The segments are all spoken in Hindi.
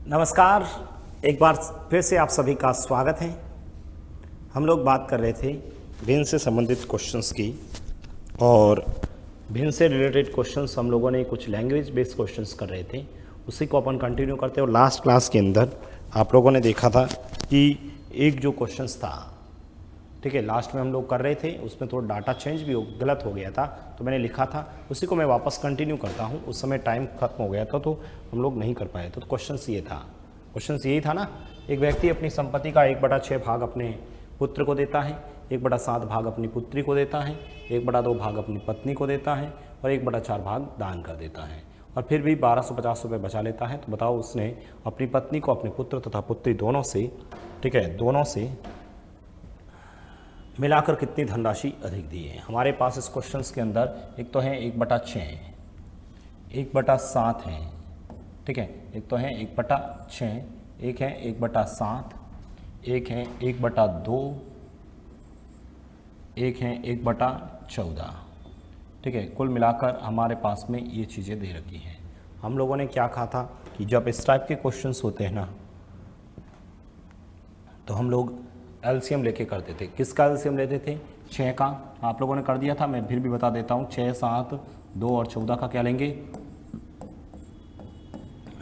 नमस्कार। एक बार फिर से आप सभी का स्वागत है। हम लोग बात कर रहे थे भिन्न से संबंधित क्वेश्चंस की, और भिन्न से रिलेटेड क्वेश्चंस हम लोगों ने कुछ लैंग्वेज बेस्ड क्वेश्चंस कर रहे थे, उसी को अपन कंटिन्यू करते हैं। और लास्ट क्लास के अंदर आप लोगों ने देखा था कि एक जो क्वेश्चंस था, ठीक है, लास्ट में हम लोग कर रहे थे, उसमें थोड़ा डाटा चेंज भी गलत हो गया था, तो मैंने लिखा था, उसी को मैं वापस कंटिन्यू करता हूँ। उस समय टाइम खत्म हो गया था तो हम लोग नहीं कर पाए। तो क्वेश्चंस ये था, क्वेश्चंस यही था ना, एक व्यक्ति अपनी संपत्ति का 1/6 भाग अपने पुत्र को देता है, 1/7 भाग अपनी पुत्री को देता है, 1/2 भाग अपनी पत्नी को देता है और 1/4 भाग दान कर देता है, और फिर भी 1250 रुपये बचा लेता है। तो बताओ उसने अपनी पत्नी को अपने पुत्र तथा पुत्री दोनों से, ठीक है, दोनों से मिलाकर कितनी धनराशि अधिक दी है। हमारे पास इस क्वेश्चंस के अंदर एक तो है 1/6, 1/7 है, ठीक है, एक तो है 1/6, एक है 1/7, एक है 1/2, एक है 1/14, ठीक है। कुल मिलाकर हमारे पास में ये चीज़ें दे रखी हैं। हम लोगों ने क्या कहा था कि जब इस टाइप के क्वेश्चंस होते हैं ना, तो हम लोग एलसीएम लेके करते थे। किसका एलसीएम लेते थे? 6 का। आप लोगों ने कर दिया था, मैं फिर भी बता देता हूँ। 6, 7, 2 और 14 का क्या लेंगे?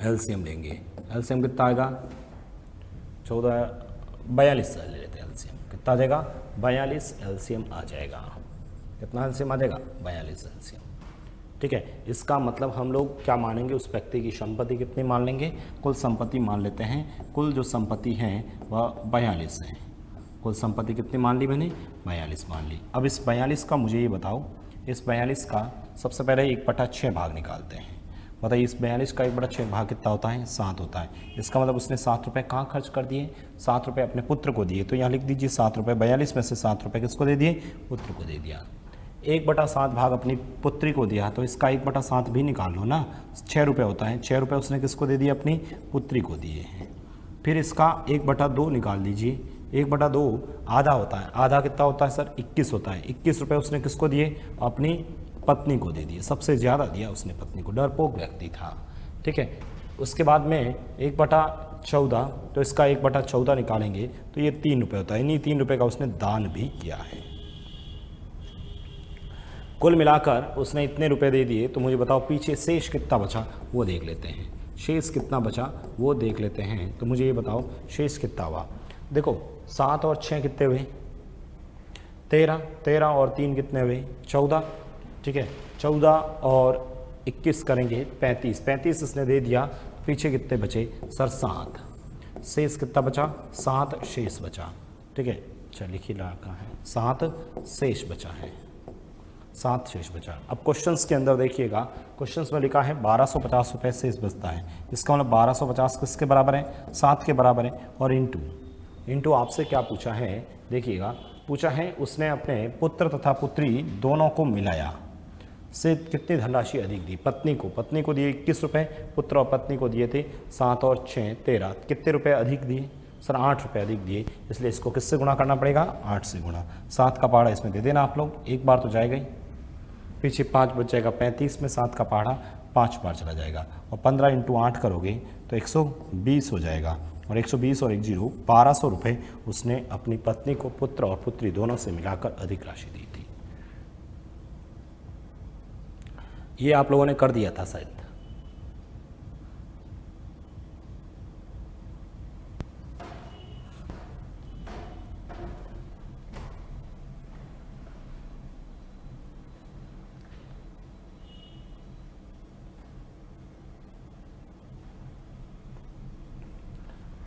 एलसीएम लेंगे। एलसीएम कितना आएगा? 14, 42 ले लेते हैं एलसीएम। कितना आ जाएगा? 42 एलसीएम आ जाएगा। कितना एलसीएम आ जाएगा? 42 एलसीएम, ठीक है। इसका मतलब हम लोग क्या मानेंगे? उस व्यक्ति की संपत्ति कितनी मान लेंगे? कुल संपत्ति मान लेते हैं। कुल जो संपत्ति है वह 42 है। कुल संपत्ति कितनी मान ली मैंने? 42 मान ली। अब इस 42 का मुझे ये बताओ, इस 42 का सबसे पहले 1/6 भाग निकालते हैं। बताइए, इस 42 का 1/6 भाग कितना होता है? 7 होता है। इसका मतलब उसने 7 रुपये कहाँ खर्च कर दिए? 7 रुपये अपने पुत्र को दिए। तो यहाँ लिख दीजिए 7 रुपये। 42 में से 7 रुपये किसको दे दिए? पुत्र को दे दिया। 1/7 भाग अपनी पुत्री को दिया, तो इसका 1/7 भी निकाल लो ना, 6 रुपये होता है। 6 रुपये उसने किसको दे दिए? अपनी पुत्री को दिए हैं। फिर इसका 1/2 निकाल दीजिए। 1/2 आधा होता है। आधा कितना होता है सर? 21 होता है। 21 रुपये उसने किसको दिए? अपनी पत्नी को दे दिए। सबसे ज़्यादा दिया उसने पत्नी को, डरपोक व्यक्ति था, ठीक है। उसके बाद में 1/14, तो इसका 1/14 निकालेंगे तो ये 3 रुपये होता है। इन्हीं 3 रुपये का उसने दान भी किया है। कुल मिलाकर उसने इतने रुपए दे दिए। तो मुझे बताओ पीछे शेष कितना बचा, वो देख लेते हैं। शेष कितना बचा वो देख लेते हैं। तो मुझे ये बताओ शेष कितना हुआ। देखो 7 और 6 कितने हुए? 13। 13 और 3 कितने हुए? 14, ठीक है। 14 और 21 करेंगे 35। 35 इसने दे दिया। पीछे कितने बचे सर? 7। शेष कितना बचा? 7 शेष बचा, ठीक है। चलिए लिखिए लड़का है, 7 शेष बचा है। 7 शेष बचा। अब क्वेश्चंस के अंदर देखिएगा, क्वेश्चंस में लिखा है 1250 रुपये शेष बचता है। इसका मतलब 1250 किसके बराबर है? 7 के बराबर है। और इंटू आपसे क्या पूछा है? देखिएगा, पूछा है उसने अपने पुत्र तथा पुत्री दोनों को मिलाया से कितनी धनराशि अधिक दी? पत्नी को दिए 21 रुपये, पुत्र और पत्नी को दिए थे 7 और 6 13। कितने रुपये अधिक दिए सर? 8 रुपये अधिक दिए। इसलिए इसको किससे गुणा करना पड़ेगा? 8 से गुणा। 7 का पहाड़ा इसमें दे देना आप लोग, एक बार तो जाएगा ही, पीछे 5 बच जाएगा। 35 में 7 का पहाड़ा 5 बार चला जाएगा। और 15 × 8 करोगे तो 120 हो जाएगा। और 120 और 1 0, 1200 रुपये उसने अपनी पत्नी को पुत्र और पुत्री दोनों से मिलाकर अधिक राशि दी थी। ये आप लोगों ने कर दिया था शायद।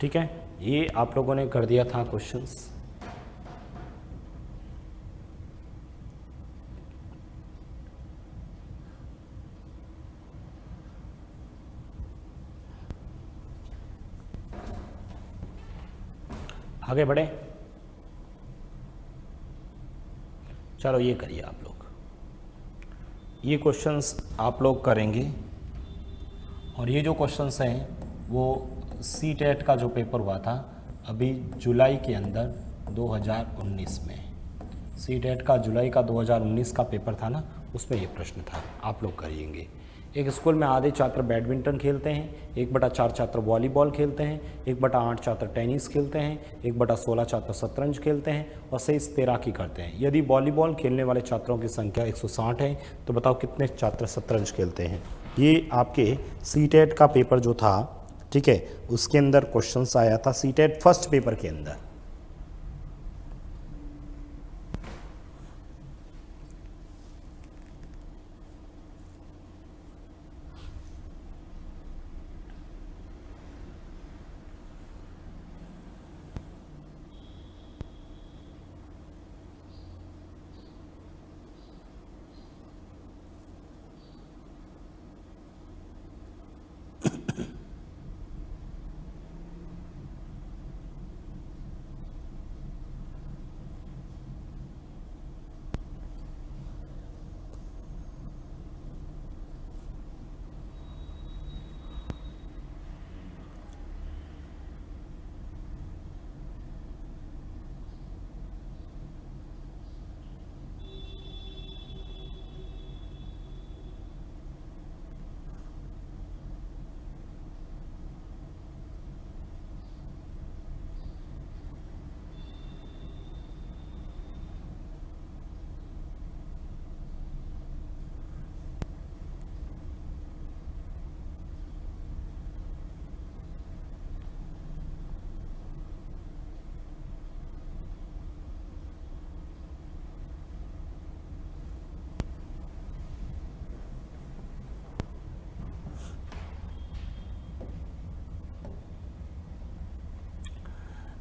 ठीक है, ये आप लोगों ने कर दिया था क्वेश्चंस। आगे बढ़े, चलो ये करिए आप लोग। ये क्वेश्चंस आप लोग करेंगे, और ये जो क्वेश्चंस हैं वो CTET का जो पेपर हुआ था अभी जुलाई के अंदर 2019 में, CTET का जुलाई का 2019 का पेपर था ना, उसमें ये प्रश्न था, आप लोग करिएंगे। एक स्कूल में आधे छात्र बैडमिंटन खेलते हैं, 1/4 छात्र वॉलीबॉल खेलते हैं, 1/8 छात्र टेनिस खेलते हैं, 1/16 छात्र शतरंज खेलते हैं और शेष तैराकी करते हैं। यदि वॉलीबॉल खेलने वाले छात्रों की संख्या 160 है तो बताओ कितने छात्र शतरंज खेलते हैं। ये आपके सीटेट का पेपर जो था, ठीक है, उसके अंदर क्वेश्चंस आया था, सीटेट फर्स्ट पेपर के अंदर।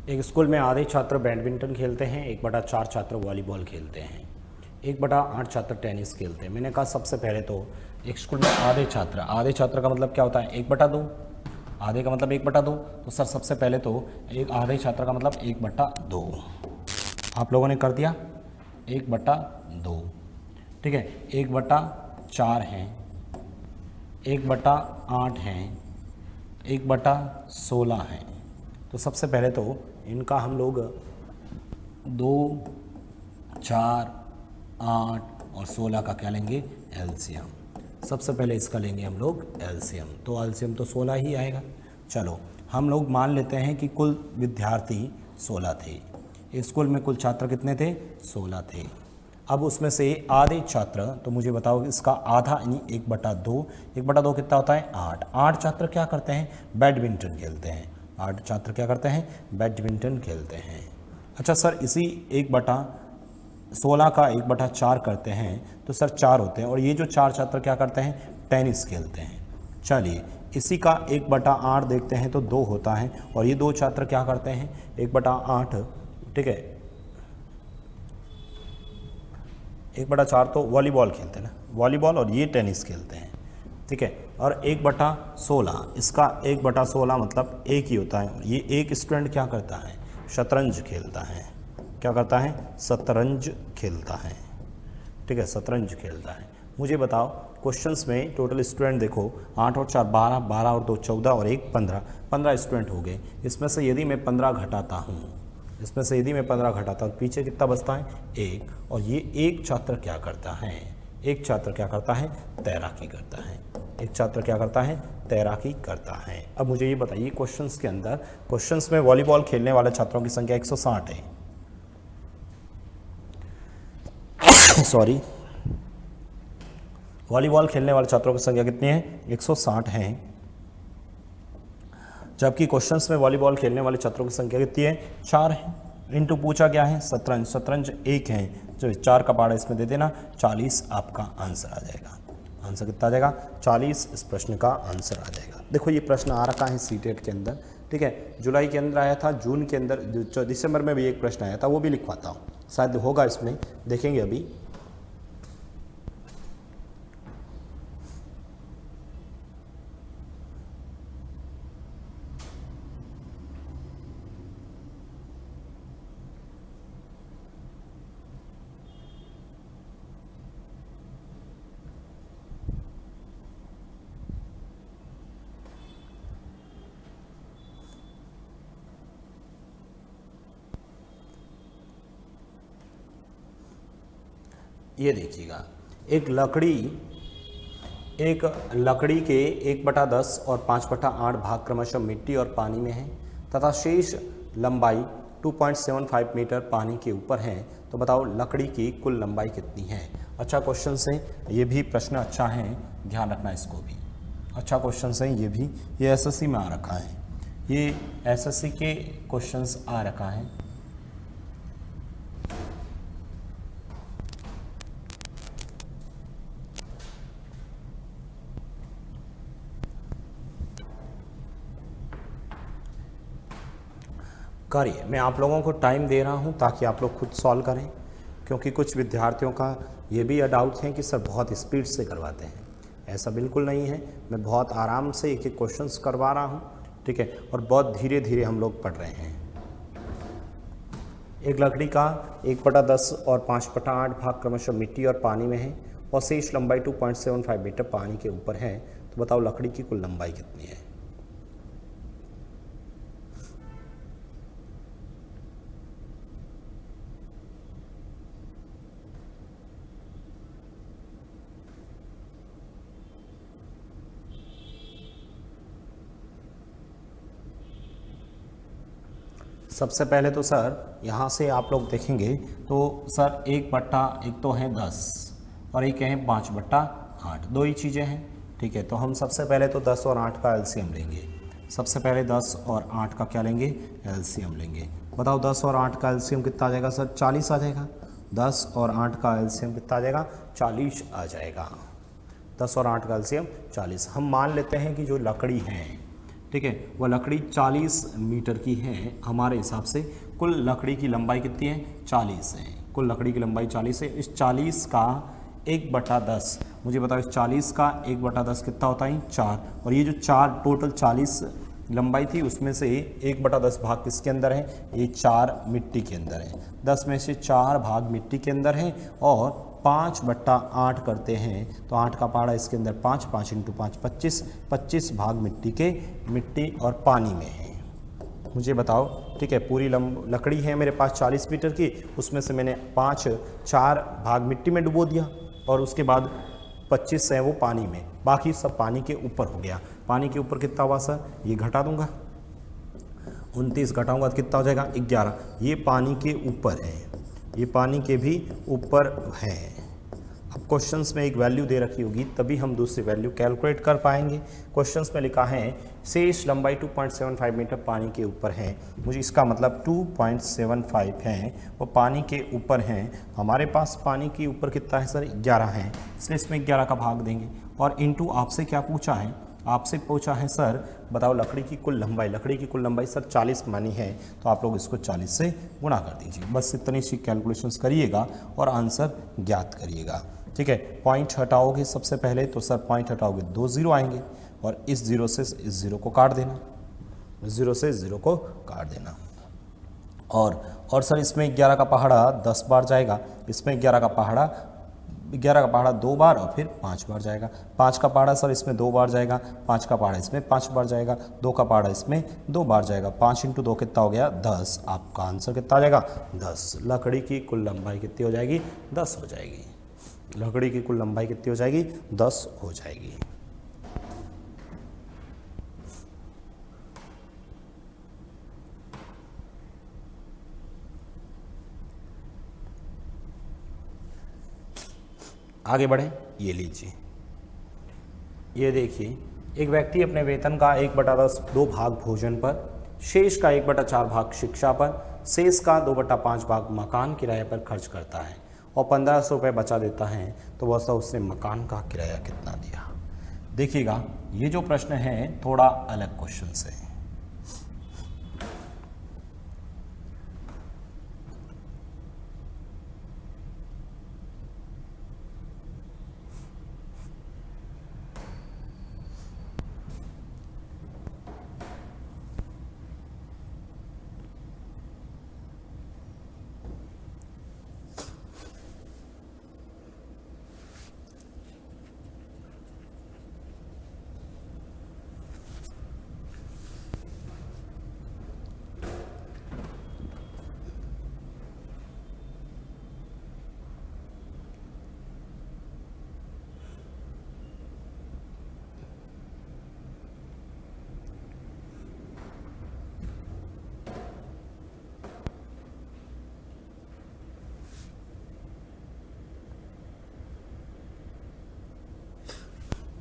एक स्कूल में आधे छात्र बैडमिंटन खेलते हैं, 1/4 छात्र वॉलीबॉल खेलते हैं, 1/8 छात्र टेनिस खेलते हैं। मैंने कहा सबसे पहले तो एक स्कूल में आधे छात्र का मतलब क्या होता है, 1/2। आधे का मतलब 1/2। तो सर सबसे पहले तो एक आधे छात्र का मतलब 1/2 आप लोगों ने कर दिया, 1/2। ठीक है, 1/4 हैं, 1/8 हैं, 1/16 हैं। तो सबसे पहले तो इनका हम लोग 2, 4, 8 और 16 का क्या लेंगे, एलसीएम। सबसे पहले इसका लेंगे हम लोग एलसीएम, तो एलसीएम तो 16 ही आएगा। चलो हम लोग मान लेते हैं कि कुल विद्यार्थी 16 थे। स्कूल में कुल छात्र कितने थे, 16 थे। अब उसमें से आधे छात्र, तो मुझे बताओ इसका आधा यानी 1/2। 1/2 कितना होता है, 8। 8 छात्र क्या करते हैं, बैडमिंटन खेलते हैं। 8 छात्र क्या करते हैं, बैडमिंटन खेलते हैं। अच्छा सर इसी 1/16 का 1/4 करते हैं तो सर 4 होते हैं, और ये जो 4 छात्र क्या करते हैं, टेनिस खेलते हैं। चलिए इसी का 1/8 देखते हैं तो 2 होता है, और ये 2 छात्र क्या करते हैं, 1/8, ठीक है, 1/4 तो वॉलीबॉल खेलते हैं ना, वॉलीबॉल, और ये टेनिस खेलते हैं। ठीक है, और 1/16, इसका 1/16 मतलब एक ही होता है। ये एक स्टूडेंट क्या करता है, शतरंज खेलता है। क्या करता है, शतरंज खेलता है। ठीक है, शतरंज खेलता है। मुझे बताओ क्वेश्चंस में टोटल स्टूडेंट देखो, 8 और 4 12, 12 और 2 14 और 1 15, 15 स्टूडेंट हो गए। इसमें से यदि मैं 15 घटाता हूँ, इसमें से यदि मैं 15 घटाता हूँ, पीछे कितना बचता है, 1। और ये एक छात्र क्या करता है, एक छात्र क्या करता है, तैराकी करता है। एक छात्र क्या करता है, तैराकी करता है। अब मुझे ये बताइए क्वेश्चंस के अंदर, क्वेश्चंस में वॉलीबॉल खेलने वाले छात्रों की संख्या 160 है। सॉरी, वॉलीबॉल खेलने वाले छात्रों की संख्या कितनी है, 160 है। जबकि क्वेश्चंस में वॉलीबॉल खेलने वाले छात्रों की संख्या कितनी है, 4 है। इनटू पूछा क्या है, शतरंज, शतरंज 1 है। जो 4 का पारा इसमें दे देना, 40 आपका आंसर आ जाएगा। आंसर कितना आ जाएगा, 40 इस प्रश्न का आंसर आ जाएगा। देखो ये प्रश्न आ रखा है सीटेट के अंदर, ठीक है, जुलाई के अंदर आया था, जून के अंदर, दिसंबर में भी एक प्रश्न आया था, वो भी लिखवाता हूँ, शायद होगा इसमें, देखेंगे अभी। ये देखिएगा, एक लकड़ी एक लकड़ी के 1/10 और 5/8 भाग क्रमशः मिट्टी और पानी में है तथा शेष लंबाई 2.75 मीटर पानी के ऊपर है, तो बताओ लकड़ी की कुल लंबाई कितनी है। अच्छा क्वेश्चन है, ये भी प्रश्न अच्छा है, ध्यान रखना इसको भी। अच्छा क्वेश्चन है ये भी, ये एसएससी में आ रखा है, ये एसएससी के क्वेश्चंस आ रखा है। करिए, मैं आप लोगों को टाइम दे रहा हूं ताकि आप लोग खुद सॉल्व करें, क्योंकि कुछ विद्यार्थियों का ये भी डाउट है कि सर बहुत स्पीड से करवाते हैं। ऐसा बिल्कुल नहीं है, मैं बहुत आराम से एक एक क्वेश्चंस करवा रहा हूं, ठीक है, और बहुत धीरे धीरे हम लोग पढ़ रहे हैं। एक लकड़ी का 1/10 और 5/8 भाग क्रमशः मिट्टी और पानी में है और शेष लंबाई 2.75 मीटर पानी के ऊपर है, तो बताओ लकड़ी की कुल लंबाई कितनी है। सबसे पहले तो सर यहाँ से आप लोग देखेंगे तो सर 1 तो है 10 और एक है 5/8, दो ही चीज़ें हैं, ठीक है। तो हम सबसे पहले तो 10 और 8 का एलसीएम लेंगे। सबसे पहले 10 और 8 का क्या लेंगे, एलसीएम लेंगे। बताओ 10 और 8 का एलसीएम कितना आ जाएगा सर, 40 आ जाएगा। 10 और 8 का एलसीएम कितना आ जाएगा, 40 आ जाएगा। 10 और 8 का एलसीएम 40। हम मान लेते हैं कि जो लकड़ी है, ठीक है, वह लकड़ी 40 मीटर की है हमारे हिसाब से। कुल लकड़ी की लंबाई कितनी है, 40 है। कुल लकड़ी की लंबाई 40 है। इस 40 का 1/10, मुझे बताओ इस 40 का 1/10 कितना होता है, 4। और ये जो 4 टोटल 40 लंबाई थी उसमें से 1/10 भाग किसके अंदर है, ये 4 मिट्टी के अंदर है। 10 में से 4 भाग मिट्टी के अंदर है और 5/8 करते हैं तो 8 का पहाड़ा इसके अंदर 5, 5 × 5 25, 25 भाग मिट्टी और पानी में है। मुझे बताओ, ठीक है, पूरी लकड़ी है मेरे पास 40 मीटर की, उसमें से मैंने 4 भाग मिट्टी में डुबो दिया और उसके बाद 25 है वो पानी में, बाकी सब पानी के ऊपर हो गया। पानी के ऊपर कितना हुआ सर, ये घटा दूंगा, 29 घटाऊंगा तो कितना हो जाएगा, 11। ये पानी के ऊपर है, ये पानी के भी ऊपर है। अब क्वेश्चंस में एक वैल्यू दे रखी होगी तभी हम दूसरी वैल्यू कैलकुलेट कर पाएंगे। क्वेश्चंस में लिखा है शेष लंबाई 2.75 मीटर पानी के ऊपर है, मुझे इसका मतलब 2.75 है वो पानी के ऊपर है। हमारे पास पानी के ऊपर कितना है सर, 11 है, इसलिए इसमें 11 का भाग देंगे। और इनटू आपसे क्या पूछा है, आपसे पूछा है सर बताओ लकड़ी की कुल लंबाई। लकड़ी की कुल लंबाई सर 40 मानी है, तो आप लोग इसको 40 से गुणा कर दीजिए। बस इतनी सी कैलकुलेशंस करिएगा और आंसर ज्ञात करिएगा, ठीक है। पॉइंट हटाओगे सबसे पहले तो सर पॉइंट हटाओगे 2 0 आएंगे और इस 0 से इस 0 को काट देना, 0 से 0 को काट देना। और सर इसमें 11 का पहाड़ा 10 बार जाएगा, इसमें 11 का पहाड़ा 2 बार और फिर 5 बार जाएगा। 5 का पहाड़ा सर इसमें 2 बार जाएगा, 5 का पहाड़ा इसमें 5 बार जाएगा, 2 का पहाड़ा इसमें 2 बार जाएगा। 5 × 2 कितना हो गया, 10। आपका आंसर कितना आ जाएगा, 10। लकड़ी की कुल लंबाई कितनी हो जाएगी, 10 हो जाएगी। लकड़ी की कुल लंबाई कितनी हो जाएगी, 10 हो जाएगी। आगे बढ़ें, ये लीजिए, ये देखिए, एक व्यक्ति अपने वेतन का 1/10 2 भाग भोजन पर, शेष का 1/4 भाग शिक्षा पर, शेष का 2/5 भाग मकान किराए पर खर्च करता है और 1500 रुपये बचा देता है, तो वह उसने मकान का किराया कितना दिया। देखिएगा ये जो प्रश्न है थोड़ा अलग क्वेश्चन से है।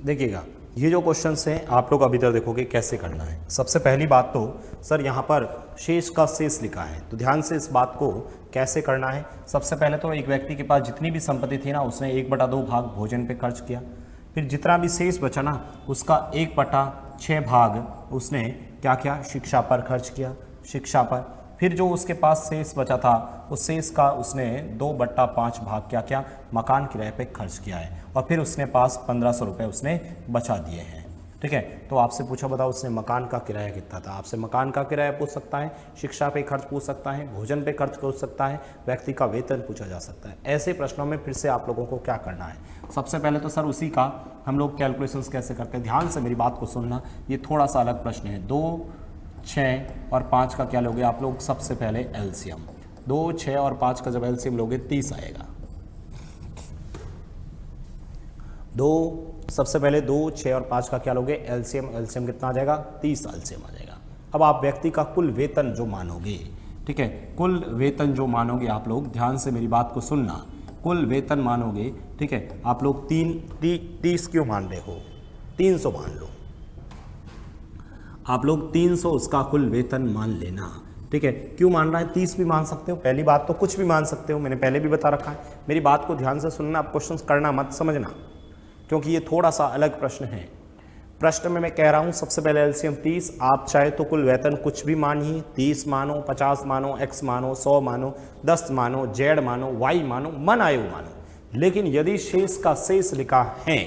देखिएगा, ये जो क्वेश्चंस हैं आप लोग अभी तक देखोगे कैसे करना है। सबसे पहली बात तो सर यहाँ पर शेष का शेष लिखा है, तो ध्यान से इस बात को कैसे करना है। सबसे पहले तो एक व्यक्ति के पास जितनी भी संपत्ति थी ना, उसने 1/2 भाग भोजन पे खर्च किया। फिर जितना भी शेष बचा ना, उसका 1/6 भाग उसने क्या किया, शिक्षा पर खर्च किया, शिक्षा पर। फिर जो उसके पास शेष बचा था, उस शेष का उसने 2/5 भाग क्या किया, मकान किराए पे खर्च किया है। और फिर उसने पास 1500 रुपये उसने बचा दिए हैं। ठीक है, तो आपसे पूछा बताओ उसने मकान का किराया कितना था। आपसे मकान का किराया पूछ सकता है, शिक्षा पे खर्च पूछ सकता है, भोजन पे खर्च पूछ सकता है, व्यक्ति का वेतन पूछा जा सकता है। ऐसे प्रश्नों में फिर से आप लोगों को क्या करना है, सबसे पहले तो सर उसी का हम लोग कैलकुलेशंस कैसे करते हैं। ध्यान से मेरी बात को सुनना, ये थोड़ा सा अलग प्रश्न है। 2, 6 और 5 का क्या लोगे आप लोग, सबसे पहले एलसीएम। 2, 6 और 5 का जब एलसीएम लोगे 30 आएगा। सबसे पहले 2, 6 और 5 का क्या लोगे, एलसीएम। एलसीएम कितना आ जाएगा, 30 एलसीएम आ जाएगा। अब आप व्यक्ति का कुल वेतन जो मानोगे, ठीक है, कुल वेतन जो मानोगे आप लोग, ध्यान से मेरी बात को सुनना, कुल वेतन मानोगे, ठीक है। आप लोग 30 क्यों मान रहे हो, 300 मान लो। आप लोग 300 उसका कुल वेतन मान लेना, ठीक है। क्यों मान रहा है, 30 भी मान सकते हो, पहली बात तो कुछ भी मान सकते हो, मैंने पहले भी बता रखा है। मेरी बात को ध्यान से सुनना, आप क्वेश्चंस करना मत समझना, क्योंकि ये थोड़ा सा अलग प्रश्न है। प्रश्न में मैं कह रहा हूँ सबसे पहले एलसीएम 30। आप चाहे तो कुल वेतन कुछ भी मानिए, 30 मानो, 50 मानो, x मानो, 100 मानो, 10 मानो, z मानो, y मानो, मन आयु मानो। लेकिन यदि शेष का शेष लिखा है,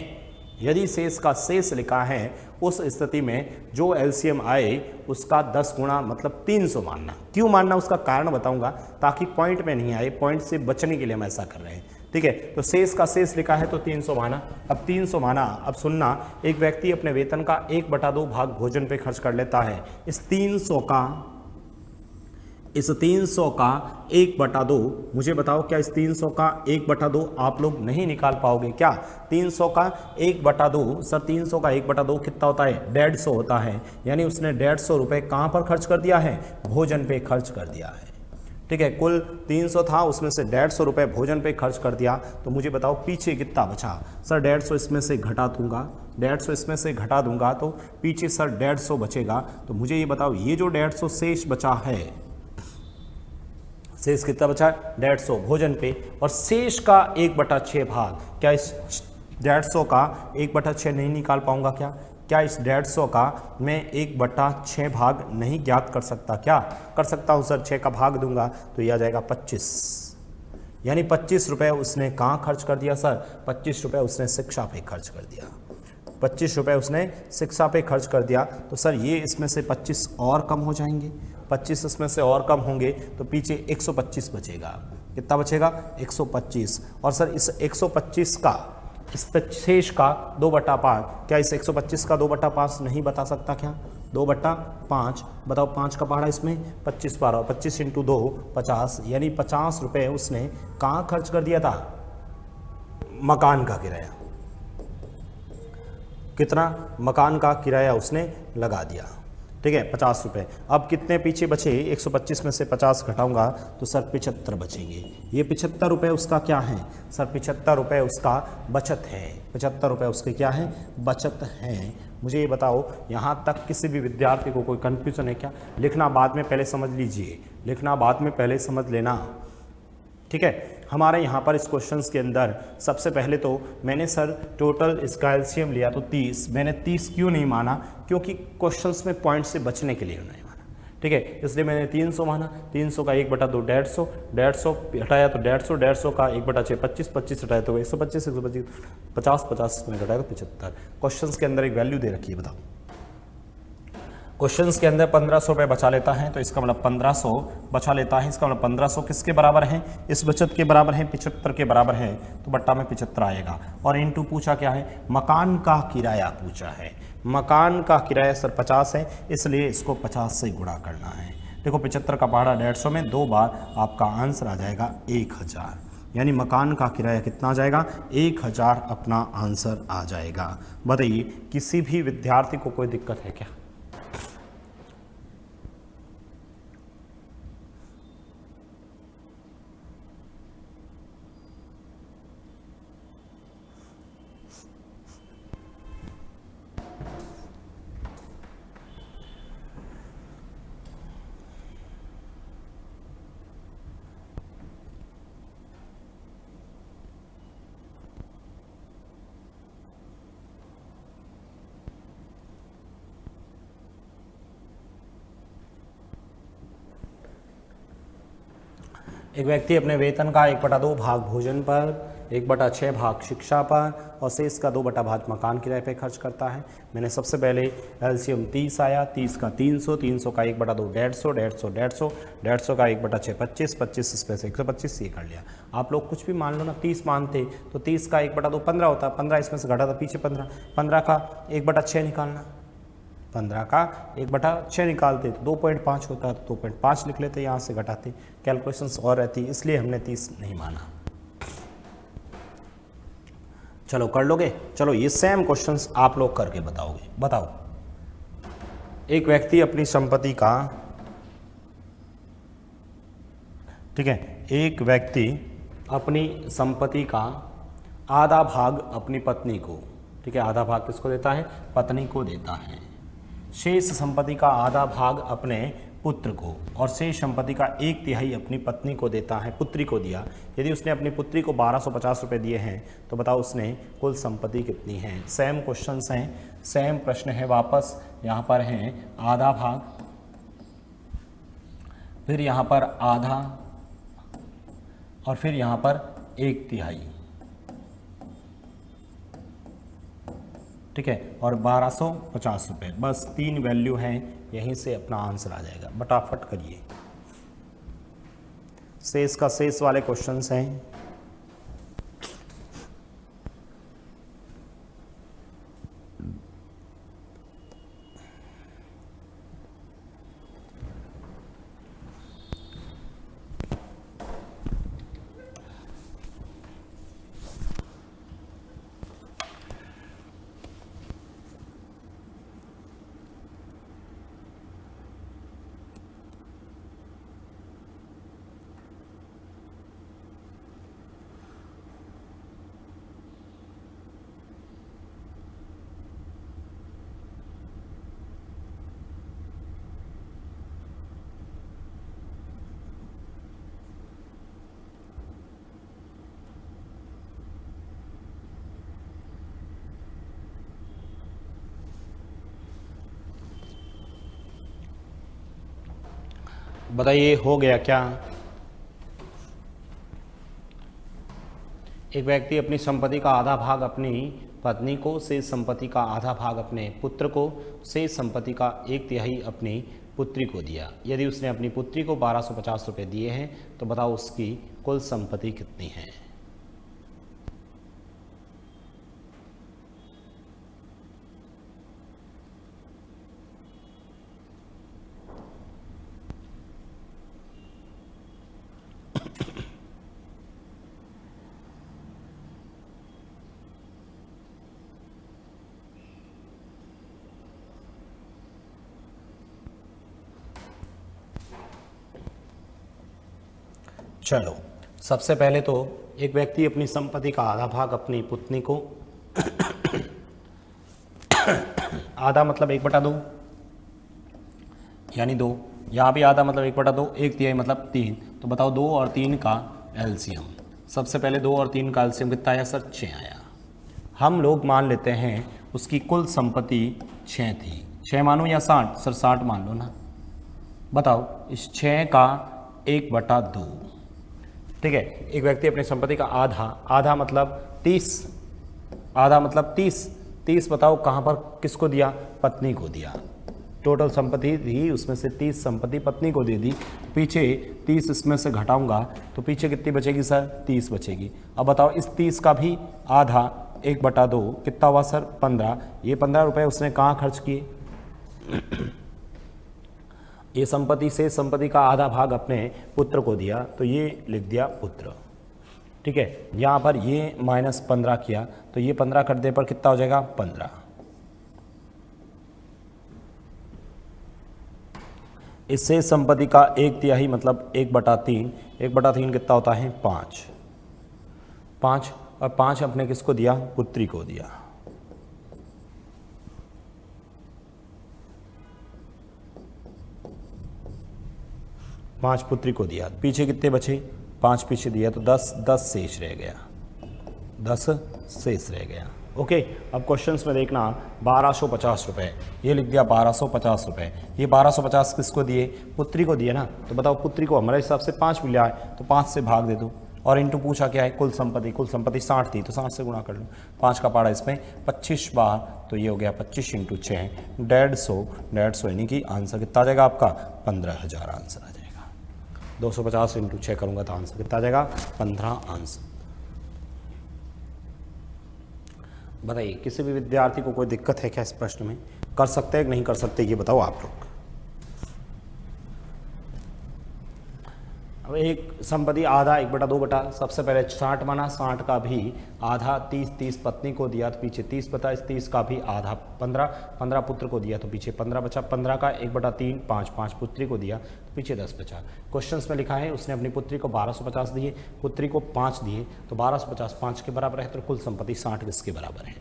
यदि शेष का शेष लिखा है, उस स्थिति में जो एलसीएम आए उसका 10 गुणा मतलब 300 मानना। क्यों मानना, उसका कारण बताऊंगा, ताकि पॉइंट में नहीं आए, पॉइंट से बचने के लिए हम ऐसा कर रहे हैं, ठीक है। तो शेष का शेष लिखा है तो 300 माना। अब 300 माना, अब सुनना, एक व्यक्ति अपने वेतन का 1/2 भाग भोजन पे खर्च कर लेता है। इस 300 का 1/2, मुझे बताओ क्या इस 300 का 1/2 आप लोग नहीं निकाल पाओगे क्या। 300 का 1/2, सर 300 का 1/2 कितना होता है, 150 होता है। यानी उसने 150 रुपये कहाँ पर खर्च कर दिया है, भोजन पे खर्च कर दिया है, ठीक है। कुल 300 था, उसमें से 150 रुपये भोजन पे खर्च कर दिया। तो मुझे बताओ पीछे कितना बचा। सर 150 इसमें से घटा दूंगा, 150 इसमें से घटा दूंगा तो पीछे सर 150 बचेगा। तो मुझे ये बताओ, ये जो 150 शेष बचा है, शेष कितना बचा, 150 भोजन पे, और शेष का 1/6 भाग, क्या इस 150 का 1/6 नहीं निकाल पाऊंगा क्या। क्या इस 150 का मैं 1/6 भाग नहीं ज्ञात कर सकता, क्या कर सकता हूँ सर, 6 का भाग दूंगा तो यह आ जाएगा 25। यानी 25 रुपये उसने कहाँ खर्च कर दिया सर, 25 रुपये उसने शिक्षा पे खर्च कर दिया, 25 रुपये उसने शिक्षा पे खर्च कर दिया। तो सर ये इसमें से 25 और कम हो जाएंगे, 25 इसमें से और कम होंगे तो पीछे 125 बचेगा। कितना बचेगा, 125। और सर इस 125 का, इस शेष का 2/5, क्या इस 125 का 2/5 नहीं बता सकता क्या, 2/5। बताओ 5 का पहाड़ा इसमें 25 12, 25 × 2 50, यानी 50 रुपये उसने कहाँ खर्च कर दिया था, मकान का किराया। कितना, मकान का किराया उसने लगा दिया, ठीक है, 50 रुपये। अब कितने पीछे बचे, 125 में से 50 घटाऊंगा तो सर 75 बचेंगे। ये 75 रुपये उसका क्या है सर, 75 रुपये उसका बचत है, 75 रुपये उसके क्या है, बचत है। मुझे ये बताओ, यहाँ तक किसी भी विद्यार्थी को कोई कन्फ्यूजन है क्या। लिखना बाद में पहले समझ लीजिए, लिखना बाद में पहले समझ लेना, ठीक है। हमारे यहाँ पर इस क्वेश्चंस के अंदर सबसे पहले तो मैंने सर टोटल इसका एलसीएम लिया तो 30। मैंने 30 क्यों नहीं माना, क्योंकि क्वेश्चंस में पॉइंट से बचने के लिए नहीं माना, ठीक है, इसलिए मैंने 300 माना। 300 का 1/2 150, 150 हटाया तो 150, 150 का 1/6 25, 25 हटाया तो 125, 125 50, 50 में घटाया तो 75। क्वेश्चंस के अंदर एक वैल्यू दे रखी है, बताओ। क्वेश्चंस के अंदर 1500 रुपये बचा लेता है, तो इसका मतलब 1500 बचा लेता है, इसका मतलब 1500 किसके बराबर है, इस बचत के बराबर है, 75 के बराबर है, तो बट्टा में 75 आएगा। और इनटू पूछा क्या है, मकान का किराया पूछा है। मकान का किराया सर 50 है, इसलिए इसको 50 से गुणा करना है। देखो 75 का पहाड़ा 150 में 2 बार, आपका आंसर आ जाएगा 1000। यानी मकान का किराया कितना आ जाएगा, 1000 अपना आंसर आ जाएगा। बताइए किसी भी विद्यार्थी को कोई दिक्कत है क्या। एक व्यक्ति अपने वेतन का 1/2 भाग भोजन पर, 1/6 भाग शिक्षा पर और शेष का 2 भाग मकान किराए पे खर्च करता है। मैंने सबसे पहले एलसीएम 30 आया, 30 का 300, 300 का 1/2 150, 150 150, 150 का 1/6 25, 25 इसमें से 125 ये कर लिया। आप लोग कुछ भी मान लो ना, 30 मानते तो 30 का 1/2 15 होता, 15 इसमें से घटा था पीछे 15, 15 का 1/6 निकालना, 15 का 1/6 निकालते तो 2.5 होता, तो 2.5 लिख लेते, यहाँ से घटाते, कैलकुलेशंस और रहती, इसलिए हमने 30 नहीं माना। चलो कर लोगे? चलो ये सेम क्वेश्चंस आप लोग करके बताओगे। बताओ, एक व्यक्ति अपनी संपत्ति का, ठीक है, एक व्यक्ति अपनी संपत्ति का आधा भाग अपनी पत्नी को, ठीक है, आधा भाग किसको देता है? पत्नी को देता है। शेष संपत्ति का आधा भाग अपने पुत्र को और शेष संपत्ति का 1/3 अपनी पत्नी को देता है, पुत्री को दिया। यदि उसने अपनी पुत्री को 1250 रुपये दिए हैं तो बताओ उसने कुल संपत्ति कितनी है? सेम क्वेश्चंस हैं, सेम प्रश्न है, वापस यहाँ पर है आधा भाग, फिर यहाँ पर आधा और फिर यहाँ पर 1/3, ठीक है, और 1250 रुपये, बस 3 वैल्यू हैं, यहीं से अपना आंसर आ जाएगा। फटाफट करिए, शेष का शेष वाले क्वेश्चंस हैं। बताइए हो गया क्या? एक व्यक्ति अपनी संपत्ति का आधा भाग अपनी पत्नी को, शेष संपत्ति का आधा भाग अपने पुत्र को, शेष संपत्ति का 1/3 अपनी पुत्री को दिया। यदि उसने अपनी पुत्री को 1250 रुपये दिए हैं तो बताओ उसकी कुल संपत्ति कितनी है? चलो, सबसे पहले तो एक व्यक्ति अपनी संपत्ति का आधा भाग अपनी पत्नी को आधा मतलब 1/2 यानी 2, यहाँ भी आधा मतलब 1/2, 1/3 मतलब 3, तो बताओ 2 और 3 का एलसीएम। सबसे पहले 2 और 3 का एलसीएम कितना आया सर? 6 आया। हम लोग मान लेते हैं उसकी कुल संपत्ति 6 थी। 6 मानो या 60? सर 60 मान लो ना। बताओ इस 6 का 1/2, ठीक है। एक व्यक्ति अपनी संपत्ति का आधा मतलब 30, आधा मतलब 30 बताओ कहाँ पर किसको दिया? पत्नी को दिया। टोटल संपत्ति थी उसमें से 30 संपत्ति पत्नी को दे दी। पीछे 30 इसमें से घटाऊंगा तो पीछे कितनी बचेगी सर? 30 बचेगी। अब बताओ इस 30 का भी आधा 1/2 कितना हुआ सर? 15। ये 15 रुपये उसने कहाँ खर्च किए? ये संपत्ति से संपत्ति का आधा भाग अपने पुत्र को दिया तो ये लिख दिया पुत्र, ठीक है। यहाँ पर ये -15 किया तो ये 15 कर दे पर कितना हो जाएगा? 15। इससे संपत्ति का 1/3 मतलब 1/3, 1/3 कितना होता है? 5 और 5 अपने किसको दिया? पुत्री को दिया। पाँच पुत्री को दिया। पीछे कितने बचे? 5 पीछे दिया तो 10 शेष रह गया, 10 शेष रह गया। ओके, अब क्वेश्चंस में देखना 1250 रुपये, ये लिख दिया 1250 रुपये। ये 1250 किसको दिए? पुत्री को दिए ना। तो बताओ पुत्री को हमारे हिसाब से 5 मिला है, तो 5 से भाग दे दो। और इनटू पूछा क्या है? कुल संपत्ति। कुल संपत्ति 60 थी, तो 60 से गुणा कर लो। 5 का पाड़ा इसमें 25 बार, तो ये हो गया 25 × 6 150 यानी कि आंसर कितना आ जाएगा आपका? 15,000 आंसर आ जाएगा। 250 × 6 करूँगा तो आंसर कितना आ जाएगा? 15 आंसर। बताइए किसी भी विद्यार्थी को कोई दिक्कत है क्या इस प्रश्न में? कर सकते हैं कि नहीं कर सकते, ये बताओ आप लोग। अब एक संपत्ति आधा 1/2 सबसे पहले 60 माना, 60 का भी आधा 30 पत्नी को दिया, तो पीछे 30 बता, इस 30 का भी आधा 15 पुत्र को दिया, तो पीछे 15 बचा। 15 का 1/3 5 पुत्री को दिया, तो पीछे 10 बचा। क्वेश्चंस में लिखा है उसने अपनी पुत्री को 1250 दिए, पुत्री को 5 दिए, तो 1250 5 के बराबर है, तो कुल संपत्ति 60 किसके बराबर है?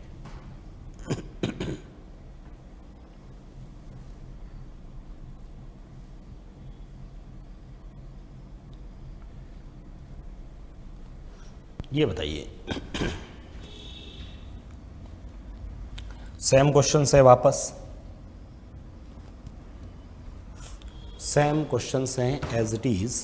ये बताइए। सेम क्वेश्चन है, वापस सेम क्वेश्चन हैं एज इट इज।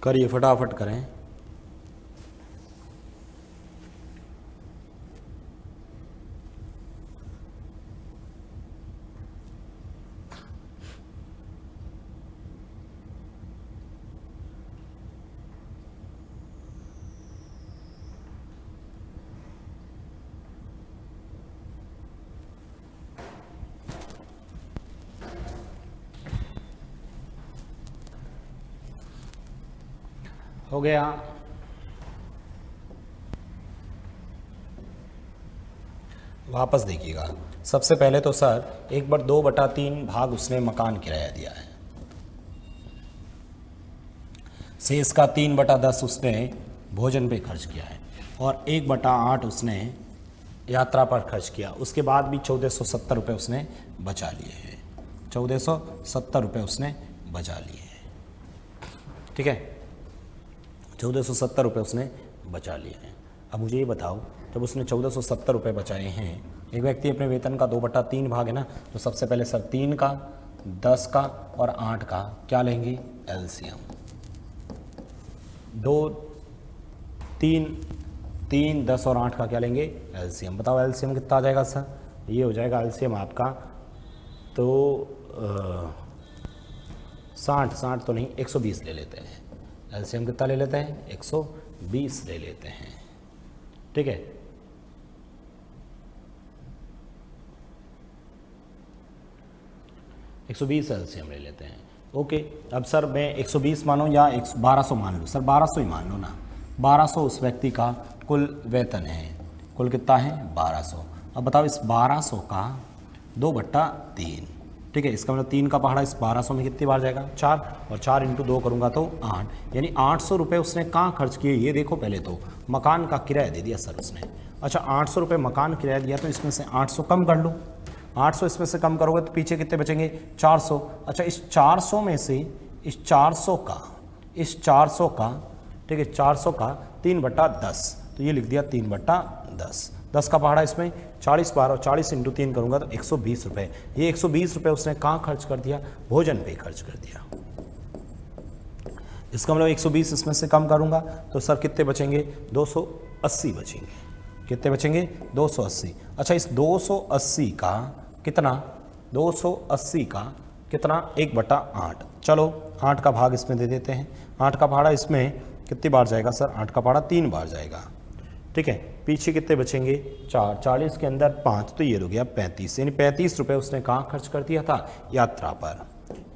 करिए फटाफट करें। हो गया। वापस देखिएगा। सबसे पहले तो सर 1/2/3 भाग उसने मकान किराया दिया है। शेष का 3/10 उसने भोजन पे खर्च किया है, और 1/8 उसने यात्रा पर खर्च किया। उसके बाद भी 1470 रुपये उसने बचा लिए हैं। 1470 रुपये उसने बचा लिए हैं। ठीक है, 1470 रुपये उसने बचा लिए हैं। अब मुझे ये बताओ, जब उसने 1470 रुपये बचाए हैं, एक व्यक्ति अपने वेतन का 2/3 भाग है ना, तो सबसे पहले सर 3 का, 10 का और 8 का क्या लेंगे? एलसीएम। 2, 3, 10 और 8 का क्या लेंगे? एलसीएम। बताओ एलसीएम कितना आ जाएगा सर? ये हो जाएगा एलसीएम आपका, तो 60 तो नहीं, 120 ले लेते हैं। एलसीएम कितना ले लेते हैं? 120 ले लेते हैं। ठीक है, $120 एलसीएम ले लेते हैं। ओके, अब सर मैं 120 मानो या 1200 मान लो? सर 1200 ही मान लो ना। 1200 उस व्यक्ति का कुल वेतन है। कुल कितना है? 1200। अब बताओ इस 1200 का 2/3, ठीक है, इसका मतलब 3 का पहाड़ा इस 1200 में कितनी बार जाएगा? 4, और 4 × 2 करूँगा तो 8, यानी 800 रुपये उसने कहाँ खर्च किए? ये देखो, पहले तो मकान का किराया दे दिया सर उसने। अच्छा, 800 रुपये मकान किराया दिया, तो इसमें से 800 कम कर लो। 800 इसमें से कम करोगे तो पीछे कितने बचेंगे? 400। अच्छा, इस 400 में से इस 400 का ठीक है, 400 का 3/10, तो ये लिख दिया 3/10। 10 का पहाड़ा इसमें 40 बार, और 40 × 3 करूँगा तो 120 रुपये। ये 120 रुपये उसने कहाँ खर्च कर दिया? भोजन पे खर्च कर दिया। इसका मतलब 120 इसमें से कम करूँगा तो सर कितने बचेंगे? 280 बचेंगे। कितने बचेंगे? 280। अच्छा, इस 280 का कितना? 280 का कितना? 1/8। चलो 8 का भाग इसमें दे देते हैं। 8 का पहाड़ा इसमें कितनी बार जाएगा सर? 8 का पहाड़ा 3 बार जाएगा। ठीक है, पीछे कितने बचेंगे? 4, 40 के अंदर 5, तो ये हो गया 35। यानी 35 रुपये उसने कहाँ खर्च कर दिया था? यात्रा पर,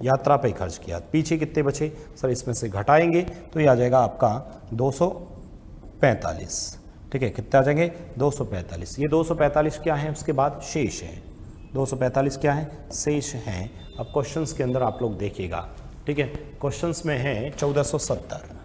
यात्रा पे खर्च किया। पीछे कितने बचे सर? इसमें से घटाएंगे तो ये आ जाएगा आपका 245। ठीक है, कितने आ जाएंगे? 245। ये 245 क्या है? उसके बाद शेष है। 245 क्या है? शेष है। अब क्वेश्चंस के अंदर आप लोग देखिएगा। ठीक है, क्वेश्चंस में है 1470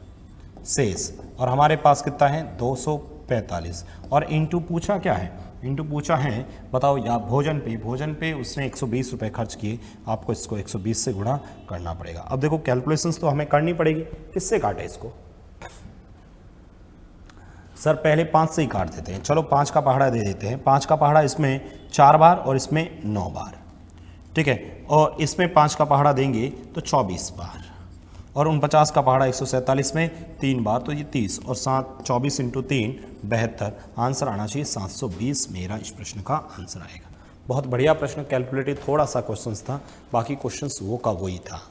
शेष और हमारे पास कितना है? 245। और इंटू पूछा क्या है? इंटू पूछा है, बताओ या भोजन पे उसने 120 रुपये खर्च किए। आपको इसको 120 से गुणा करना पड़ेगा। अब देखो कैलकुलेशंस तो हमें करनी पड़ेगी। किससे काटे इसको? सर पहले 5 से ही काट देते हैं। चलो 5 का पहाड़ा दे देते हैं। 5 का पहाड़ा इसमें 4 बार और इसमें 9 बार। ठीक है, और इसमें 5 का पहाड़ा देंगे तो 24 बार और 49 का पहाड़ा 147 में 3 बार, तो ये 30 और 7 24 इंटू 3 72। आंसर आना चाहिए 720 मेरा इस प्रश्न का आंसर आएगा। बहुत बढ़िया प्रश्न, कैलकुलेटिव थोड़ा सा क्वेश्चन था, बाकी क्वेश्चन वो का वही था।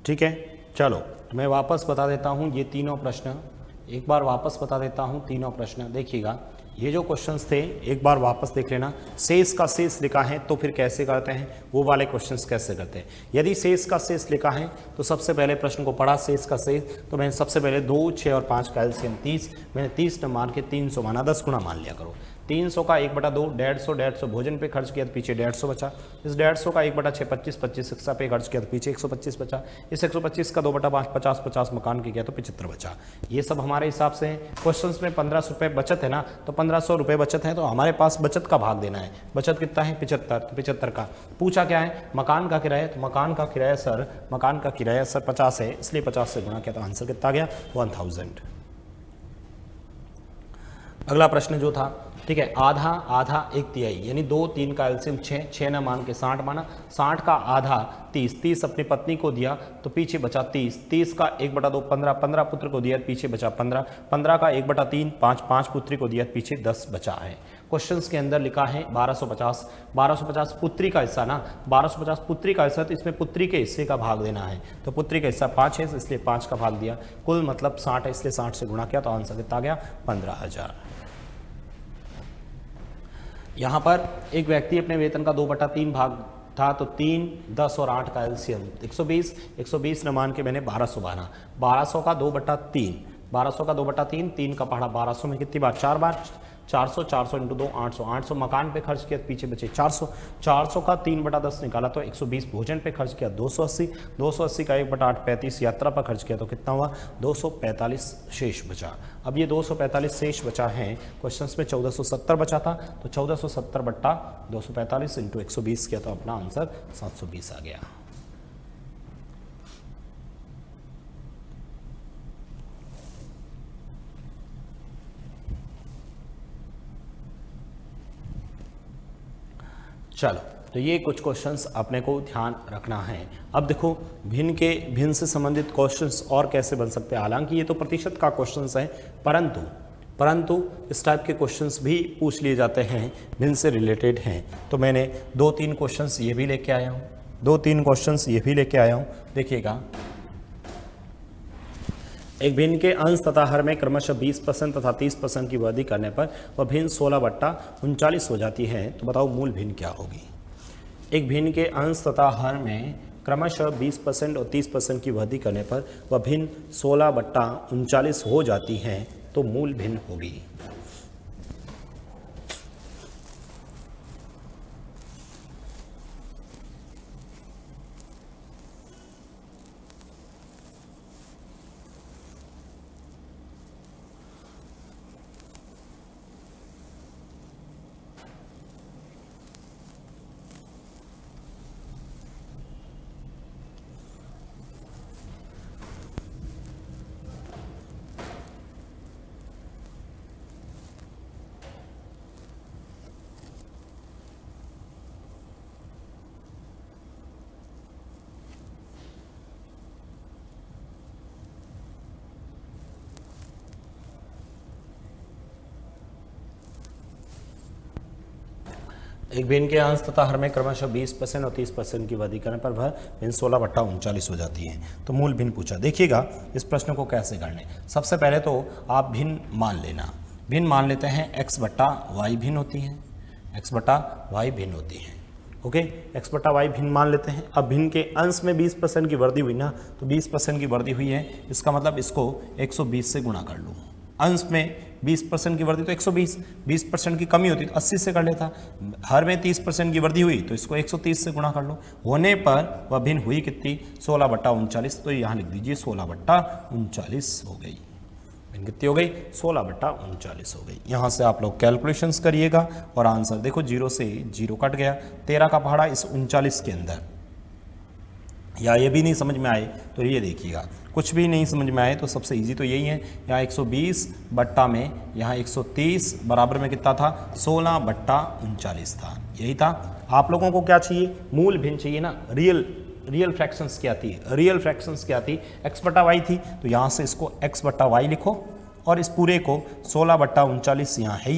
ठीक है, चलो मैं वापस बता देता हूँ ये तीनों प्रश्न, एक बार वापस बता देता हूँ तीनों प्रश्न। देखिएगा, ये जो क्वेश्चंस थे एक बार वापस देख लेना। शेष का शेष लिखा है तो फिर कैसे करते हैं, वो वाले क्वेश्चंस कैसे करते हैं। यदि शेष का शेष लिखा है तो सबसे पहले प्रश्न को पढ़ा शेष का शेष, तो मैंने सबसे पहले 2, 6 और 5 का एलसीएम 30, मैंने 30 न मान के 300 माना, 10 गुना मान लिया करो। 300 का 1/2 150 भोजन पे खर्च किया तो पीछे 150 बचा। इस 150 का 1/6 25 शिक्षा पे खर्च किया तो पीछे 125 बचा। इस 125 का 2/5 50 मकान के किया तो 75 बचा। ये सब हमारे हिसाब से हैं। क्वेश्चंस में 1500 रुपये बचत है ना, तो 1500 रुपये बचत है तो हमारे पास बचत का भाग देना है। बचत कितना है? 75, तो 75 का पूछा क्या है? मकान का किराया, तो मकान का किराया सर 50 है, इसलिए 50 से गुणा किया तो आंसर कितना आ गया? 1000। अगला प्रश्न जो था, ठीक है, आधा आधा 1/3 यानी 2, 3 का एलसीएम 6, 6 न मान के 60 माना। 60 का आधा 30, 30 अपनी पत्नी को दिया तो पीछे बचा 30, 30 का 1/2 15, 15 पुत्र को दिया पीछे बचा 15, 15 का 1/3 5, 5 पुत्री को दिया पीछे 10 बचा है। क्वेश्चंस के अंदर लिखा है 1250, 1250 पुत्री का हिस्सा ना, 1250 पुत्री का हिस्सा, तो इसमें पुत्री के हिस्से का भाग देना है। तो पुत्री का हिस्सा 5 है इसलिए 5 का भाग दिया, कुल मतलब 60 है इसलिए 60 से गुणा किया तो आंसर कितना आ गया? 15000। यहाँ पर एक व्यक्ति अपने वेतन का 2/3 भाग था, तो 3, 10 और 8 का एलसीएम 120, 120 न मान के मैंने 1200 माना। 1200 का 2/3, 1200 का 2/3, 3 का पहाड़ा 1200 में कितनी बार? 4 बार। 400, 400 इंटू 2 800, 800 मकान पे खर्च किया, पीछे बचे 400, 400 का 3/10 निकाला तो 120 भोजन पे खर्च किया 280, 280 का 1/8 35 यात्रा पर खर्च किया तो कितना हुआ? 245 शेष बचा। अब ये 245 शेष बचा है, क्वेश्चंस में 1470 बचा था, तो 1470 बट्टा 245 इंटू 120 किया तो अपना आंसर 720 आ गया। चलो, तो ये कुछ क्वेश्चंस अपने को ध्यान रखना है। अब देखो भिन्न से संबंधित क्वेश्चंस और कैसे बन सकते हैं। हालांकि ये तो प्रतिशत का क्वेश्चंस है, परंतु इस टाइप के क्वेश्चंस भी पूछ लिए जाते हैं, भिन्न से रिलेटेड हैं। तो मैंने 2-3 क्वेश्चंस ये भी लेके आया हूँ, देखिएगा। एक भिन्न के अंश तथा हर में क्रमशः 20% तथा 30% की वृद्धि करने पर वह भिन्न 16/39 हो जाती है। तो बताओ मूल भिन्न क्या होगी। एक भिन्न के अंश तथा हर में क्रमशः 20% और 30% की वृद्धि करने पर वह भिन्न 16/39 हो जाती है। तो मूल भिन्न होगी। एक भिन्न के अंश तथा हर में क्रमशः 20% और 30% की वृद्धि करने पर वह भिन्न 16/39 हो जाती है। तो मूल भिन्न पूछा। देखिएगा इस प्रश्न को कैसे करने। सबसे पहले तो आप भिन्न मान लेना। भिन्न मान लेते हैं x/y भिन्न होती है, x/y भिन्न होती है। ओके, x/y भिन्न मान लेते हैं। अब भिन्न के अंश में 20% की वृद्धि हुई ना, तो 20% की वृद्धि हुई है, इसका मतलब इसको 120 से गुणा कर लूँ। अंश में 20% की वृद्धि तो 120, 20% की कमी होती तो 80 से कर लेता। हर में 30% की वृद्धि हुई तो इसको 130 से गुणा कर लो। होने पर वह भिन्न हुई कितनी? 16/39। तो यहाँ लिख दीजिए 16/39 हो गई। भिन्न कितनी हो गई? 16/39 हो गई। यहाँ से आप लोग कैलकुलेशंस करिएगा और आंसर देखो 0 से 0 कट गया। 13 का पहाड़ा इस 39 के अंदर, या ये भी नहीं समझ में आए तो ये देखिएगा, कुछ भी नहीं समझ में आए तो सबसे इजी तो यही है। यहाँ 120 बट्टा में यहाँ 130 बराबर में कितना था? 16/39 था। यही था। आप लोगों को क्या चाहिए? मूल भिन्न चाहिए ना। रियल फ्रैक्शंस क्या थी? रियल फ्रैक्शंस क्या थी? x/y थी, तो यहाँ से इसको x/y लिखो और इस पूरे को 16/39 यहाँ है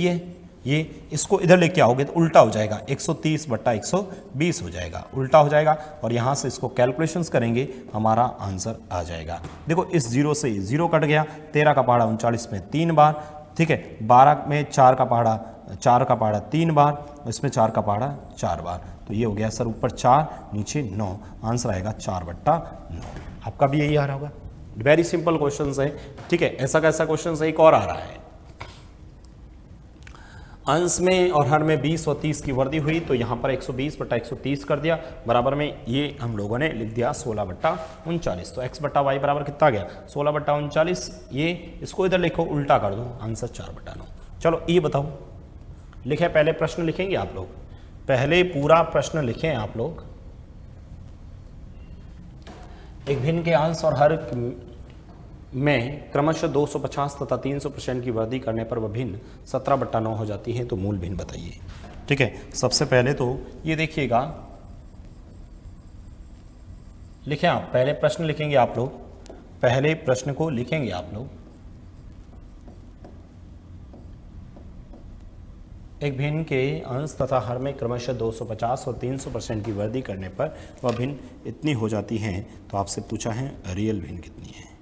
ये इसको इधर लेके आओगे तो उल्टा हो जाएगा, 130/120 हो जाएगा, उल्टा हो जाएगा। और यहाँ से इसको कैलकुलेशंस करेंगे, हमारा आंसर आ जाएगा। देखो इस 0 से 0 कट गया। 13 का पहाड़ा 39 में 3 बार, ठीक है। 12 में 4 का पहाड़ा 3 बार, इसमें 4 का पहाड़ा 4 बार। तो ये हो गया सर, ऊपर 4 नीचे 9, आंसर आएगा 4/9। आपका भी यही आ रहा होगा। वेरी सिंपल क्वेश्चन है, ठीक है। ऐसा कैसा क्वेश्चन एक और आ रहा है। अंश में और हर में 20 और 30 की वृद्धि हुई तो यहाँ पर 120/130 कर दिया, बराबर में ये हम लोगों ने लिख दिया 16/39। तो x/y बराबर कितना गया? 16/39। ये इसको इधर लिखो, उल्टा कर दो, आंसर 4/9। चलो ये बताओ, लिखे पहले प्रश्न लिखेंगे आप लोग, पहले पूरा प्रश्न लिखें आप लोग। एक भिन्न के अंश और हर में क्रमशः 250 तथा 300% की वृद्धि करने पर वह भिन्न 17/9 हो जाती है। तो मूल भिन्न बताइए, ठीक है। सबसे पहले तो ये देखिएगा, लिखें आप, पहले प्रश्न लिखेंगे आप लोग, पहले प्रश्न को लिखेंगे आप लोग। एक भिन्न के अंश तथा हर में क्रमशः 250 और 300% की वृद्धि करने पर वह भिन्न इतनी हो जाती है। तो आपसे पूछा है रियल भिन्न कितनी है।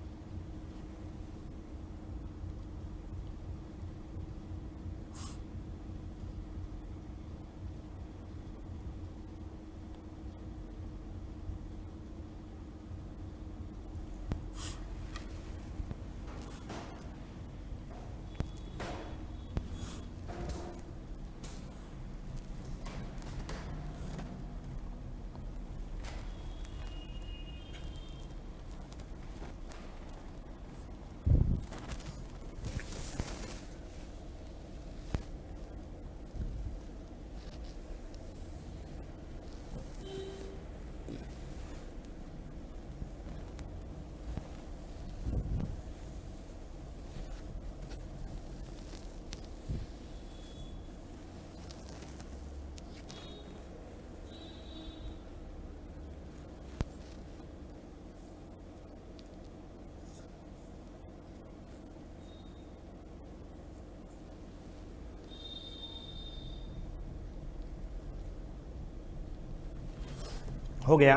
हो गया,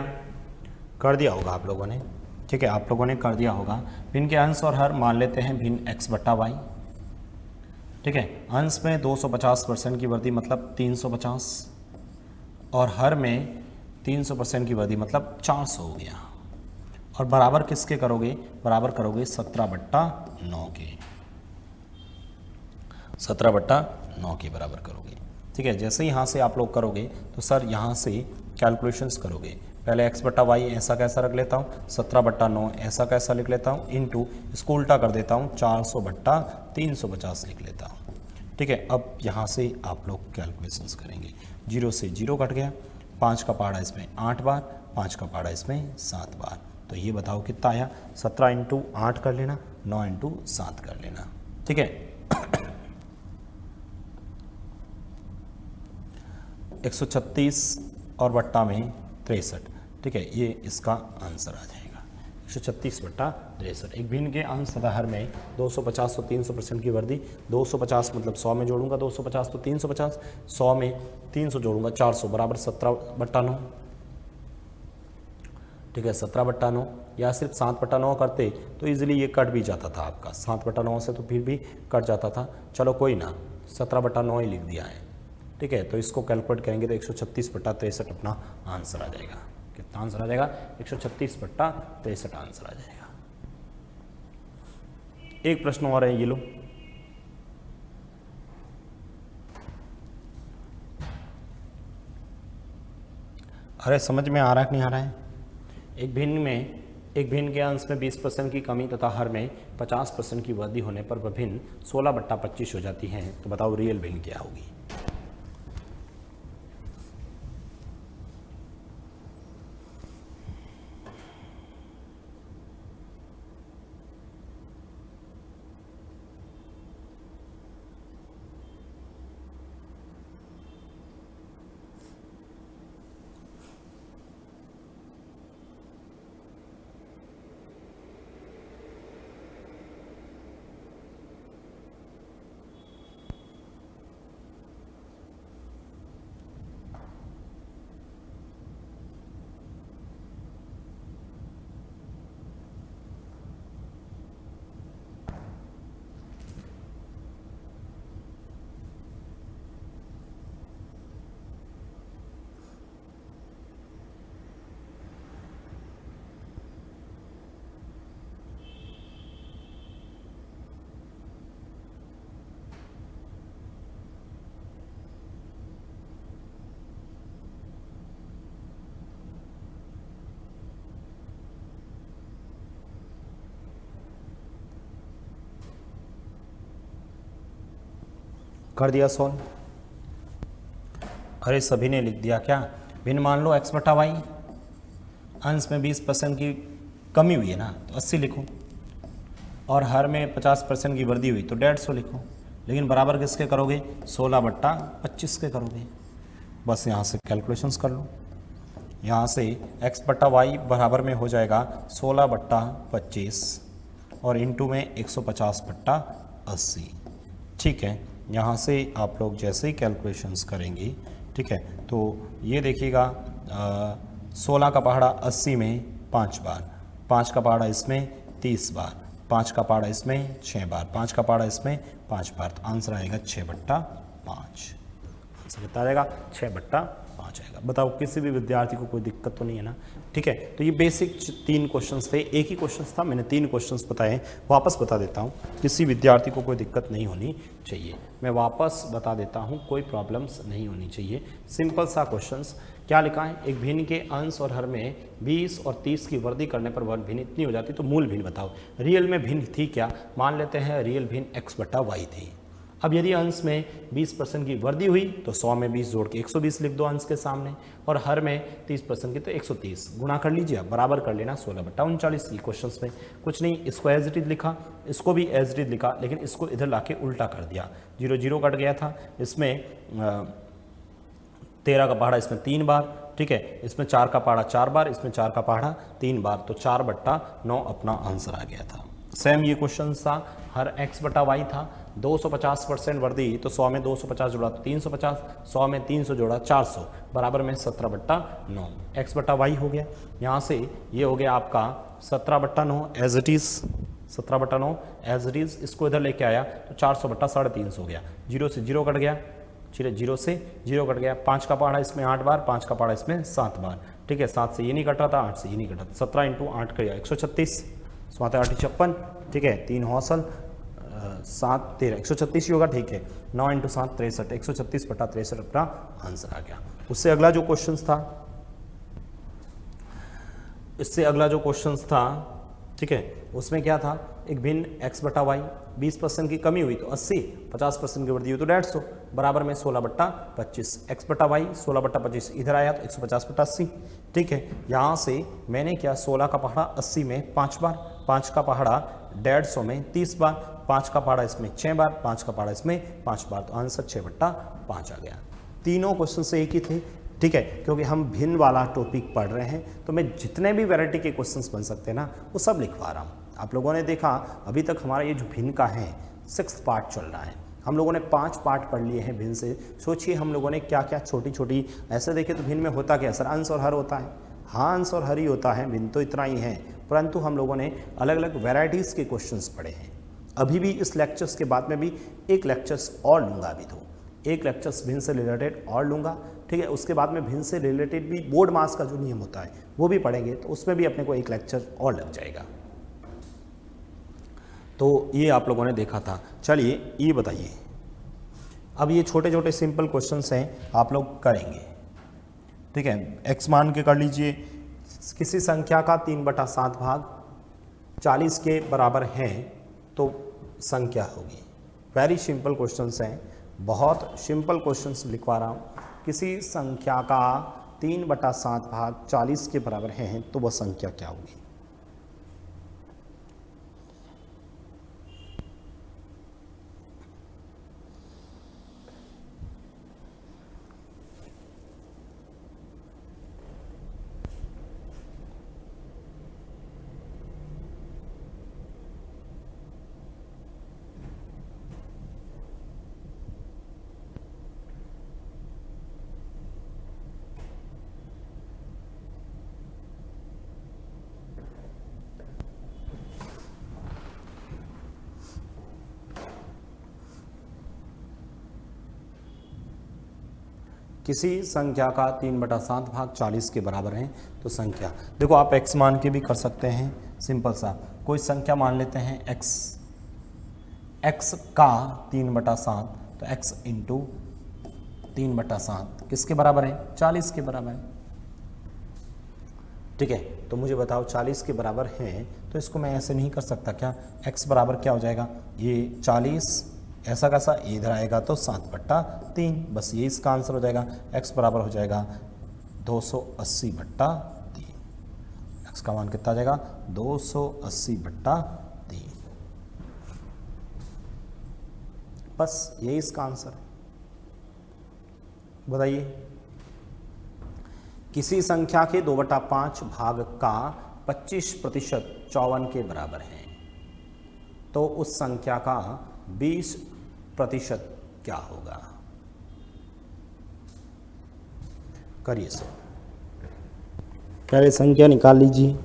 कर दिया होगा आप लोगों ने, ठीक है। आप लोगों ने कर दिया होगा। भिन्न के अंश और हर मान लेते हैं भिन्न x/y, ठीक है। अंश में 250% की वृद्धि मतलब 350, और हर में 300% की वृद्धि मतलब 400 हो गया। और बराबर किसके करोगे? बराबर करोगे 17/9 के। 17/9 के बराबर करोगे। ठीक है, जैसे ही यहाँ से आप लोग करोगे तो सर यहाँ से कैलकुलेशंस करोगे। पहले x/y ऐसा कैसा रख लेता हूँ, 17/9 ऐसा कैसा लिख लेता हूँ, इंटू इसको उल्टा कर देता हूँ 400/350 लिख लेता हूँ। ठीक है, अब यहाँ से आप लोग कैलकुलेशंस करेंगे। 0 से 0 कट गया, 5 का पहाड़ा इसमें 8 बार, 5 का पहाड़ा इसमें 7 बार। तो ये बताओ कितना आया, 17 × 8 कर लेना, 9 × 7 कर लेना। ठीक है, 136 और बट्टा में 63। ठीक है, ये इसका आंसर आ जाएगा 136/63। एक भिन्न के अंश तथा हर में 250 तो 300% की वर्दी, 250 मतलब 100 में जोड़ूंगा 250 तो 350, 100 में 300 जोड़ूंगा 400 बराबर 17/9। ठीक है, 17/9 या सिर्फ 7/9 करते तो इजीली ये कट भी जाता था आपका, 7/9 से तो फिर भी कट जाता था। चलो कोई ना, 17/9 ही लिख दिया है। ठीक है, तो इसको कैलकुलेट करेंगे तो 136/63 अपना आंसर आ जाएगा। कितना आंसर आ जाएगा, 136/63 आंसर आ जाएगा। एक प्रश्न और है, ये लो। अरे समझ में आ रहा है कि नहीं आ रहा है? एक भिन्न के अंश में 20% की कमी तथा हर में 50% की वृद्धि होने पर वह भिन्न 16/25 हो जाती है। तो बताओ रियल भिन्न क्या होगी। कर दिया सॉल्व। अरे सभी ने लिख दिया क्या? भिन्न मान लो x/y, अंश में 20% की कमी हुई है ना तो 80 लिखो, और हर में 50% की वृद्धि हुई तो 150 लिखो। लेकिन बराबर किसके करोगे, 16/25 के करोगे। बस यहाँ से कैलकुलेशंस कर लो। यहाँ से x/y बराबर में हो जाएगा 16/25 और इंटू में 150/80। ठीक है, यहाँ से आप लोग जैसे ही कैलकुलेशंस करेंगे, ठीक है, तो ये देखिएगा 16 का पहाड़ा 80 में 5 बार, 5 का पहाड़ा इसमें 30 बार, 5 का पहाड़ा इसमें 6 बार, 5 का पहाड़ा इसमें 5 बार। तो आंसर आएगा 6/5। आंसर कितना आएगा, 6/5 आएगा। बताओ किसी भी विद्यार्थी को कोई दिक्कत तो नहीं है ना? ठीक है, तो ये बेसिक 3 क्वेश्चंस थे। एक ही क्वेश्चंस था, मैंने 3 क्वेश्चंस बताए, वापस बता देता हूँ। किसी विद्यार्थी को कोई दिक्कत नहीं होनी चाहिए, मैं वापस बता देता हूँ, कोई प्रॉब्लम्स नहीं होनी चाहिए। सिंपल सा क्वेश्चंस क्या लिखा है, एक भिन्न के अंश और हर में 20 और 30 की वृद्धि करने पर वह भिन्न इतनी हो जाती, तो मूल भिन्न बताओ। रियल में भिन्न थी क्या? मान लेते हैं रियल भिन्न x/y थी। अब यदि अंश में 20% की वृद्धि हुई तो 100 में 20 जोड़ के 120 लिख दो अंश के सामने, और हर में 30% की तो 130 गुणा कर लीजिए, बराबर कर लेना 16/39। ये क्वेश्चन में कुछ नहीं, इसको एज इट इज लिखा, इसको भी एज इट इज लिखा, लेकिन इसको इधर लाके उल्टा कर दिया। 0 0 कट गया था, इसमें 13 का पहाड़ा इसमें 3 बार, ठीक है, इसमें 4 का पहाड़ा 4 बार, इसमें 4 का पहाड़ा 3 बार, तो 4/9 अपना आंसर आ गया था। सेम ये क्वेश्चन था, हर x/y था, 250% वृद्धि तो 100 में 250 जोड़ा तो 350, 100 में 300 जोड़ा 400, बराबर में 17/9 x/y हो गया। यहाँ से ये हो गया आपका 17/9 as it is, 17/9 as it is. इसको इधर लेके आया तो 400/350 हो गया। 0 से 0 कट गया, 0 से 0 कट गया। 5 का पहाड़ा इसमें 8 बार, 5 का पहाड़ा इसमें 7 बार, ठीक है, 7 से ये नहीं कट रहा था, 8 से ये नहीं कटा था। 17 × 8 करिए 136, 7 8 56, ठीक है, 3 हौसल 7 13 136 ही होगा, ठीक है। 9 × 7 63, 136/63 अपना आंसर आ गया। उससे अगला जो क्वेश्चन था, इससे अगला जो क्वेश्चन था, ठीक है, उसमें क्या था, एक भिन्न x/y 20% की कमी हुई तो 80, 50% की वृद्धि हुई तो 150, बराबर में 16/25, x/y 16/25 इधर आया तो 150/80, ठीक है। यहाँ से मैंने क्या 16 का पहाड़ा 80 में 5 बार, 5 का पहाड़ा 150 में 30 बार, 5 का पहाड़ा इसमें 6 बार, 5 का पहाड़ा इसमें 5 बार, तो आंसर 6/5 आ गया। तीनों क्वेश्चन से एक ही थे, ठीक है, क्योंकि हम भिन्न वाला टॉपिक पढ़ रहे हैं तो मैं जितने भी वैरायटी के क्वेश्चंस बन सकते हैं ना वो सब लिखवा रहा हूँ। आप लोगों ने देखा अभी तक हमारा ये जो भिन्न का है 6th पार्ट चल रहा है, हम लोगों ने 5 पार्ट पढ़ लिए हैं भिन्न से। सोचिए हम लोगों ने क्या क्या छोटी छोटी, ऐसे देखे तो भिन्न में होता क्या सर, अंश और हर होता है, हाँ अंश और हर ही होता है, भिन्न तो इतना ही है, परंतु हम लोगों ने अलग अलग वेराइटीज़ के क्वेश्चंस पढ़े हैं। अभी भी इस लेक्चर्स के बाद में भी एक लेक्चर्स और लूँगा, अभी तो एक लेक्चर्स भिन्न से रिलेटेड और लूँगा, ठीक है। उसके बाद में भिन्न से रिलेटेड भी बोर्ड मास का जो नियम होता है वो भी पढ़ेंगे, तो उसमें भी अपने को एक लेक्चर और लग जाएगा। तो ये आप लोगों ने देखा था। चलिए ये बताइए, अब ये छोटे छोटे सिंपल क्वेश्चंस हैं, आप लोग करेंगे, ठीक है। x मान के कर लीजिए, किसी संख्या का 3/7 भाग 40 के बराबर है तो संख्या होगी। वेरी सिंपल क्वेश्चंस हैं, बहुत सिंपल क्वेश्चंस लिखवा रहा हूँ। किसी संख्या का 3/7 भाग 40 के बराबर है तो वह संख्या क्या होगी। किसी संख्या का 3/7 भाग 40 के बराबर है तो संख्या, देखो आप x मान के भी कर सकते हैं, सिंपल सा कोई संख्या मान लेते हैं x का 3/7 तो x इंटू 3/7 किसके बराबर है, 40 के बराबर है, ठीक है। तो मुझे बताओ 40 के बराबर है तो इसको मैं ऐसे नहीं कर सकता क्या, x बराबर क्या हो जाएगा, ये 40 ऐसा कैसा इधर आएगा तो 7/3, बस ये इसका आंसर हो जाएगा। x बराबर हो जाएगा 280/3, x का मान कितना आ जाएगा 280/3, बस यही इसका आंसर है। बताइए, किसी संख्या के 2/5 भाग का 25% 54 के बराबर है तो उस संख्या का 20% क्या होगा। करिए सर, पहले संख्या निकाल लीजिए।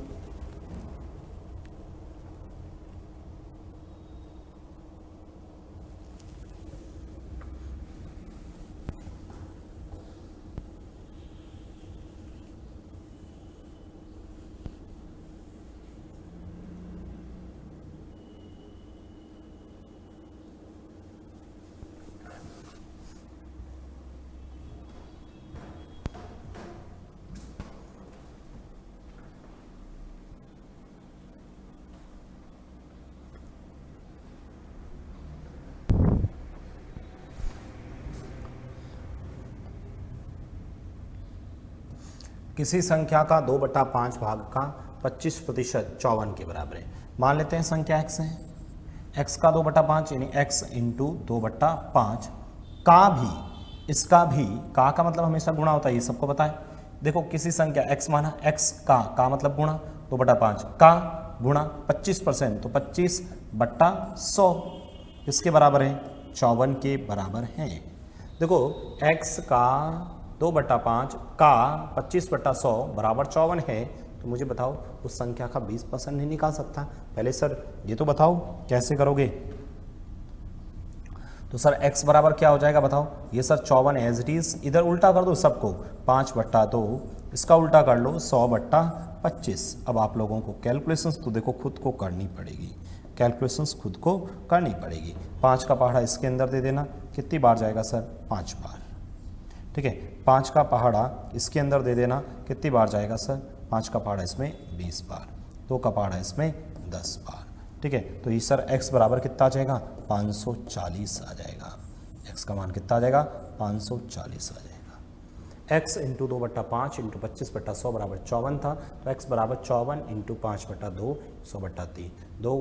किसी संख्या का 2/5 भाग का 25% 54 के बराबर है। मान लेते हैं संख्या x है, x का 2/5 यानी x इंटू 2/5 का भी, इसका भी, का मतलब हमेशा गुणा होता है, ये सबको पता है। देखो किसी संख्या x माना, x का मतलब गुणा 2/5 का गुणा 25% तो 25/100 किसके बराबर है, 54 के बराबर है। देखो x का 2/5 का 25/100 बराबर 54 है, तो मुझे बताओ उस संख्या का 20% नहीं निकाल सकता। पहले सर ये तो बताओ कैसे करोगे। तो सर x बराबर क्या हो जाएगा बताओ, ये सर 54 एज इट इज, इधर उल्टा कर दो सबको, 5/2, इसका उल्टा कर लो 100/25। अब आप लोगों को कैलकुलेशंस तो देखो खुद को करनी पड़ेगी, कैलकुलेशंस खुद को करनी पड़ेगी। 5 का पहाड़ा इसके अंदर दे देना, कितनी बार जाएगा सर? 5 बार। ठीक है, 5 का पहाड़ा इसके अंदर दे देना, कितनी बार जाएगा सर? 5 का पहाड़ा इसमें 20 बार, 2 का पहाड़ा इसमें 10 बार। ठीक है, तो ये सर x बराबर कितना आ जाएगा? 540 आ जाएगा। x का मान कितना आ जाएगा? 540 आ जाएगा। x इंटू 2/5 इंटू 25/100 बराबर 54 था, तो x बराबर 54 इंटू 5/2 100/3 2।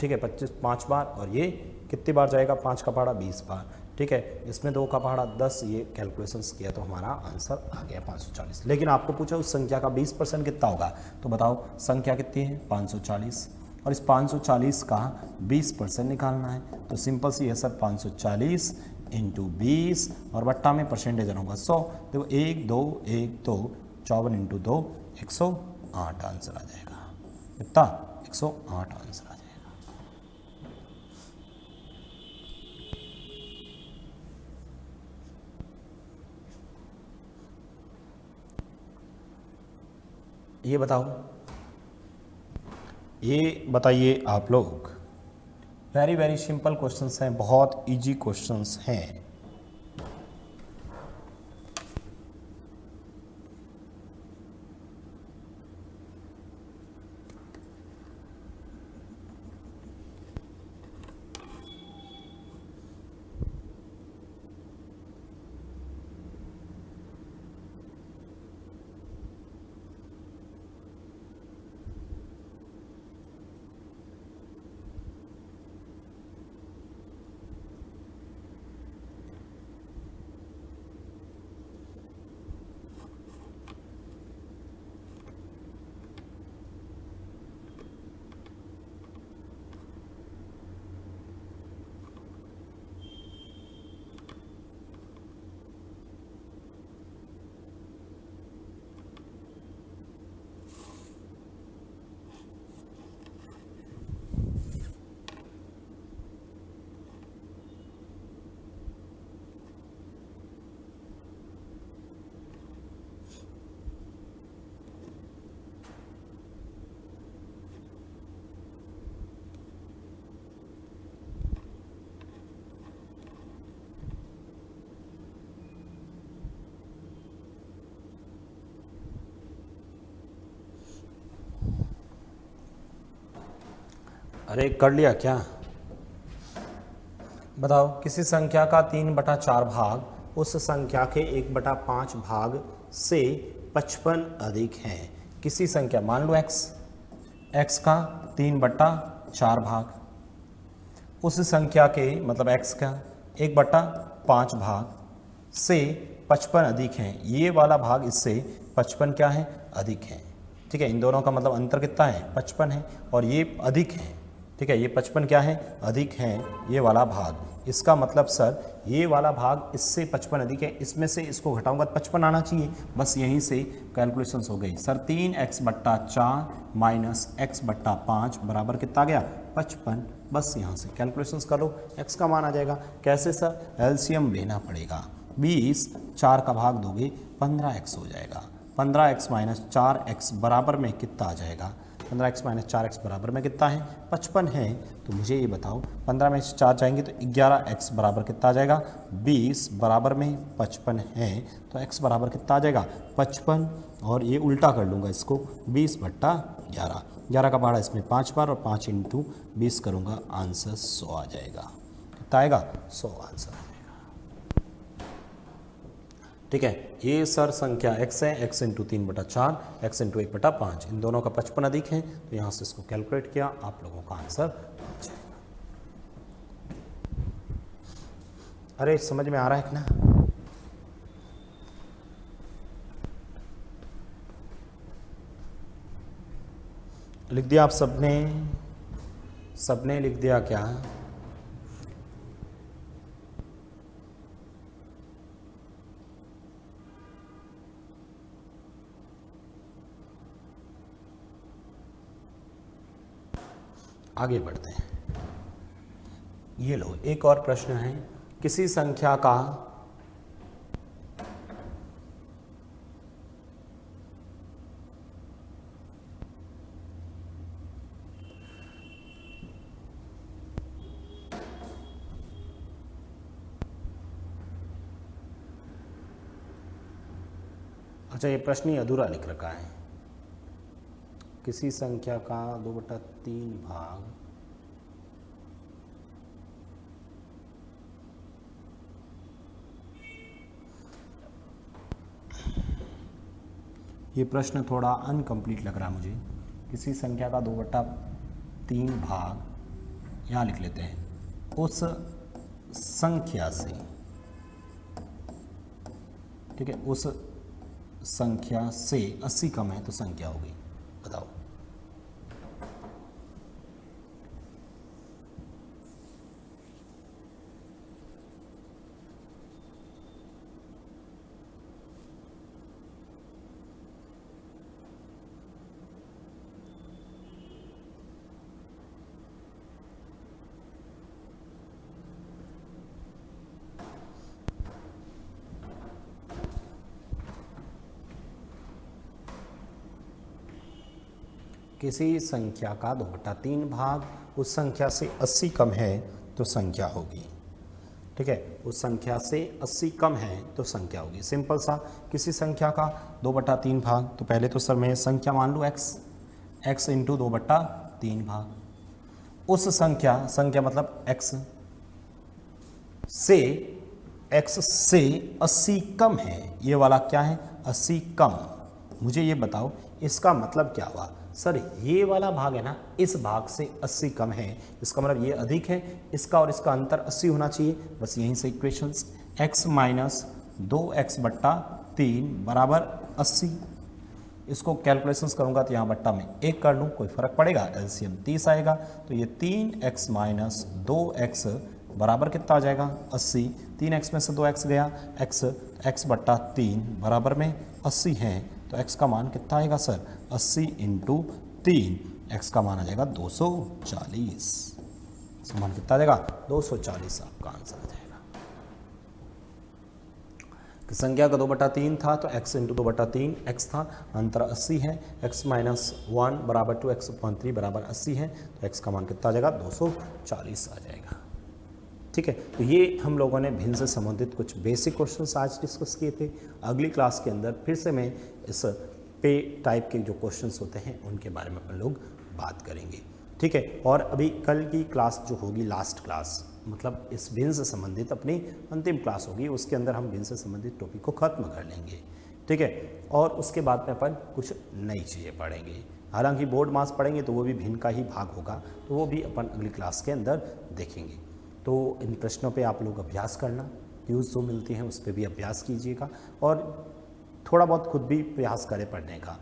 ठीक है, 5 बार, और ये कितनी बार जाएगा? 5 का पहाड़ा 20 बार। ठीक है, इसमें 2 का पहाड़ा 10, ये कैलकुलेशंस किया तो हमारा आंसर आ गया 540। लेकिन आपको पूछा उस संख्या का 20% कितना होगा, तो बताओ संख्या कितनी है? 540, और इस 540 का 20% निकालना है, तो सिंपल सी है सर, 540 इंटू 20 और बट्टा में परसेंटेज होगा 100। देखो 1 2 1 2 54 इंटू 2 108 आंसर आ जाएगा। कितना? 108 आंसर आ जाएगा। ये बताओ, ये बताइए आप लोग, वेरी वेरी सिंपल क्वेश्चंस हैं, बहुत इजी क्वेश्चंस हैं। अरे कर लिया क्या? बताओ, किसी संख्या का 3/4 भाग उस संख्या के 1/5 भाग से 55 अधिक है। किसी संख्या, मान लो x का 3/4 भाग उस संख्या के, मतलब x का 1/5 भाग से 55 अधिक है। ये वाला भाग इससे 55 क्या है? अधिक है। ठीक है, इन दोनों का मतलब अंतर कितना है? 55 है, और ये अधिक है। ठीक है, ये 55 क्या है? अधिक है ये वाला भाग। इसका मतलब सर, ये वाला भाग इससे 55 अधिक है, इसमें से इसको घटाऊंगा तो 55 आना चाहिए। बस यहीं से कैलकुलेशंस हो गई सर। 3x/4 माइनस x/5 बराबर कितना आ गया? 55। बस यहाँ से कैलकुलेशंस कर लो, x का मान आ जाएगा। कैसे सर? एलसीएम लेना पड़ेगा। 20 4 का भाग दोगे 15x हो जाएगा। 15x माइनस 4x बराबर में कितना आ जाएगा? 15x माइनस 4x बराबर में कितना है? 55 है। तो मुझे ये बताओ, 15 में 4 जाएंगे तो 11x बराबर कितना आ जाएगा? 20 बराबर में 55 है, तो x बराबर कितना आ जाएगा? 55। और ये उल्टा कर लूँगा इसको, 20/11। 11 का पहाड़ा इसमें 5 बार, और 5 इंटू 20 करूँगा, आंसर 100 आ जाएगा। कितना आएगा? 100 आंसर आ जाएगा। ठीक है, ये सर संख्या x है, x इंटू 3/4, x इंटू 1/5, इन दोनों का 55 अधिक है, तो यहाँ से इसको कैलकुलेट किया, आप लोगों का आंसर आ जाएगा। अरे समझ में आ रहा है कि ना? लिख दिया आप सबने? सबने लिख दिया क्या? आगे बढ़ते हैं। ये लो, एक और प्रश्न है। किसी संख्या का अच्छा, ये प्रश्न ही अधूरा लिख रखा है। किसी संख्या का 2/3 भाग ये प्रश्न थोड़ा अनकम्प्लीट लग रहा है मुझे। किसी संख्या का 2/3 भाग यहाँ लिख लेते हैं, उस संख्या से, ठीक है, उस संख्या से 80 कम है तो संख्या होगी। बताओ। किसी संख्या का 2/3 भाग उस संख्या से 80 कम है तो संख्या होगी। ठीक है, उस संख्या से 80 कम है तो संख्या होगी। सिंपल सा, किसी संख्या का 2/3 भाग, तो पहले तो सर मैं संख्या मान लूँ x इंटू 2/3 भाग। उस संख्या मतलब x से 80 कम है, ये वाला क्या है 80 कम। मुझे ये बताओ इसका मतलब क्या हुआ। सर ये वाला भाग है ना, इस भाग से 80 कम है, इसका मतलब ये अधिक है, इसका और इसका अंतर 80 होना चाहिए। बस यहीं से इक्वेशंस, x माइनस 2x/3 बराबर 80। इसको कैलकुलेशंस करूंगा तो यहाँ बट्टा में 1 कर लूँ, कोई फर्क पड़ेगा, एलसीएम 30 आएगा। तो ये 3x माइनस 2x बराबर कितना आ जाएगा 80। 3x में से 2x गया, x/3 बराबर में 80 है, तो x का मान कितना आएगा सर 80 इंटू 3, x का मान आ जाएगा 240। इसका मान कितना आ जाएगा 240, आपका आंसर आ जाएगा। कि संख्या का 2/3 था तो x इंटू 2/3 x था, अंतर 80 है, x माइनस 1 बराबर 2x/3 बराबर 80 है, तो x का मान कितना आ जाएगा 240 आ जाएगा। ठीक है, तो ये हम लोगों ने भिन्न से संबंधित कुछ बेसिक क्वेश्चंस आज डिस्कस किए थे। अगली क्लास के अंदर फिर से मैं इस पे टाइप के जो क्वेश्चंस होते हैं उनके बारे में अपन लोग बात करेंगे। ठीक है, और अभी कल की क्लास जो होगी लास्ट क्लास, मतलब इस भिन्न से संबंधित अपनी अंतिम क्लास होगी, उसके अंदर हम भिन्न से संबंधित टॉपिक को ख़त्म कर लेंगे। ठीक है, और उसके बाद में अपन कुछ नई चीज़ें पढ़ेंगे। हालांकि बोर्ड मास पढ़ेंगे तो वो भी भिन्न का ही भाग होगा, तो वो भी अपन अगली क्लास के अंदर देखेंगे। तो इन प्रश्नों पे आप लोग अभ्यास करना, क्यूज जो मिलती हैं उस पर भी अभ्यास कीजिएगा और थोड़ा बहुत खुद भी प्रयास करें पढ़ने का।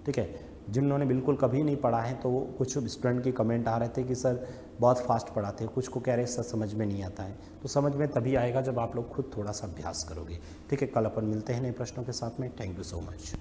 ठीक है, जिन्होंने बिल्कुल कभी नहीं पढ़ा है तो कुछ स्टूडेंट के कमेंट आ रहे थे कि सर बहुत फास्ट पढ़ाते हैं, कुछ को कह रहे सर समझ में नहीं आता है। तो समझ में तभी आएगा जब आप लोग खुद थोड़ा सा अभ्यास करोगे। ठीक है, कल अपन मिलते हैं नए प्रश्नों के साथ में। Thank you so much.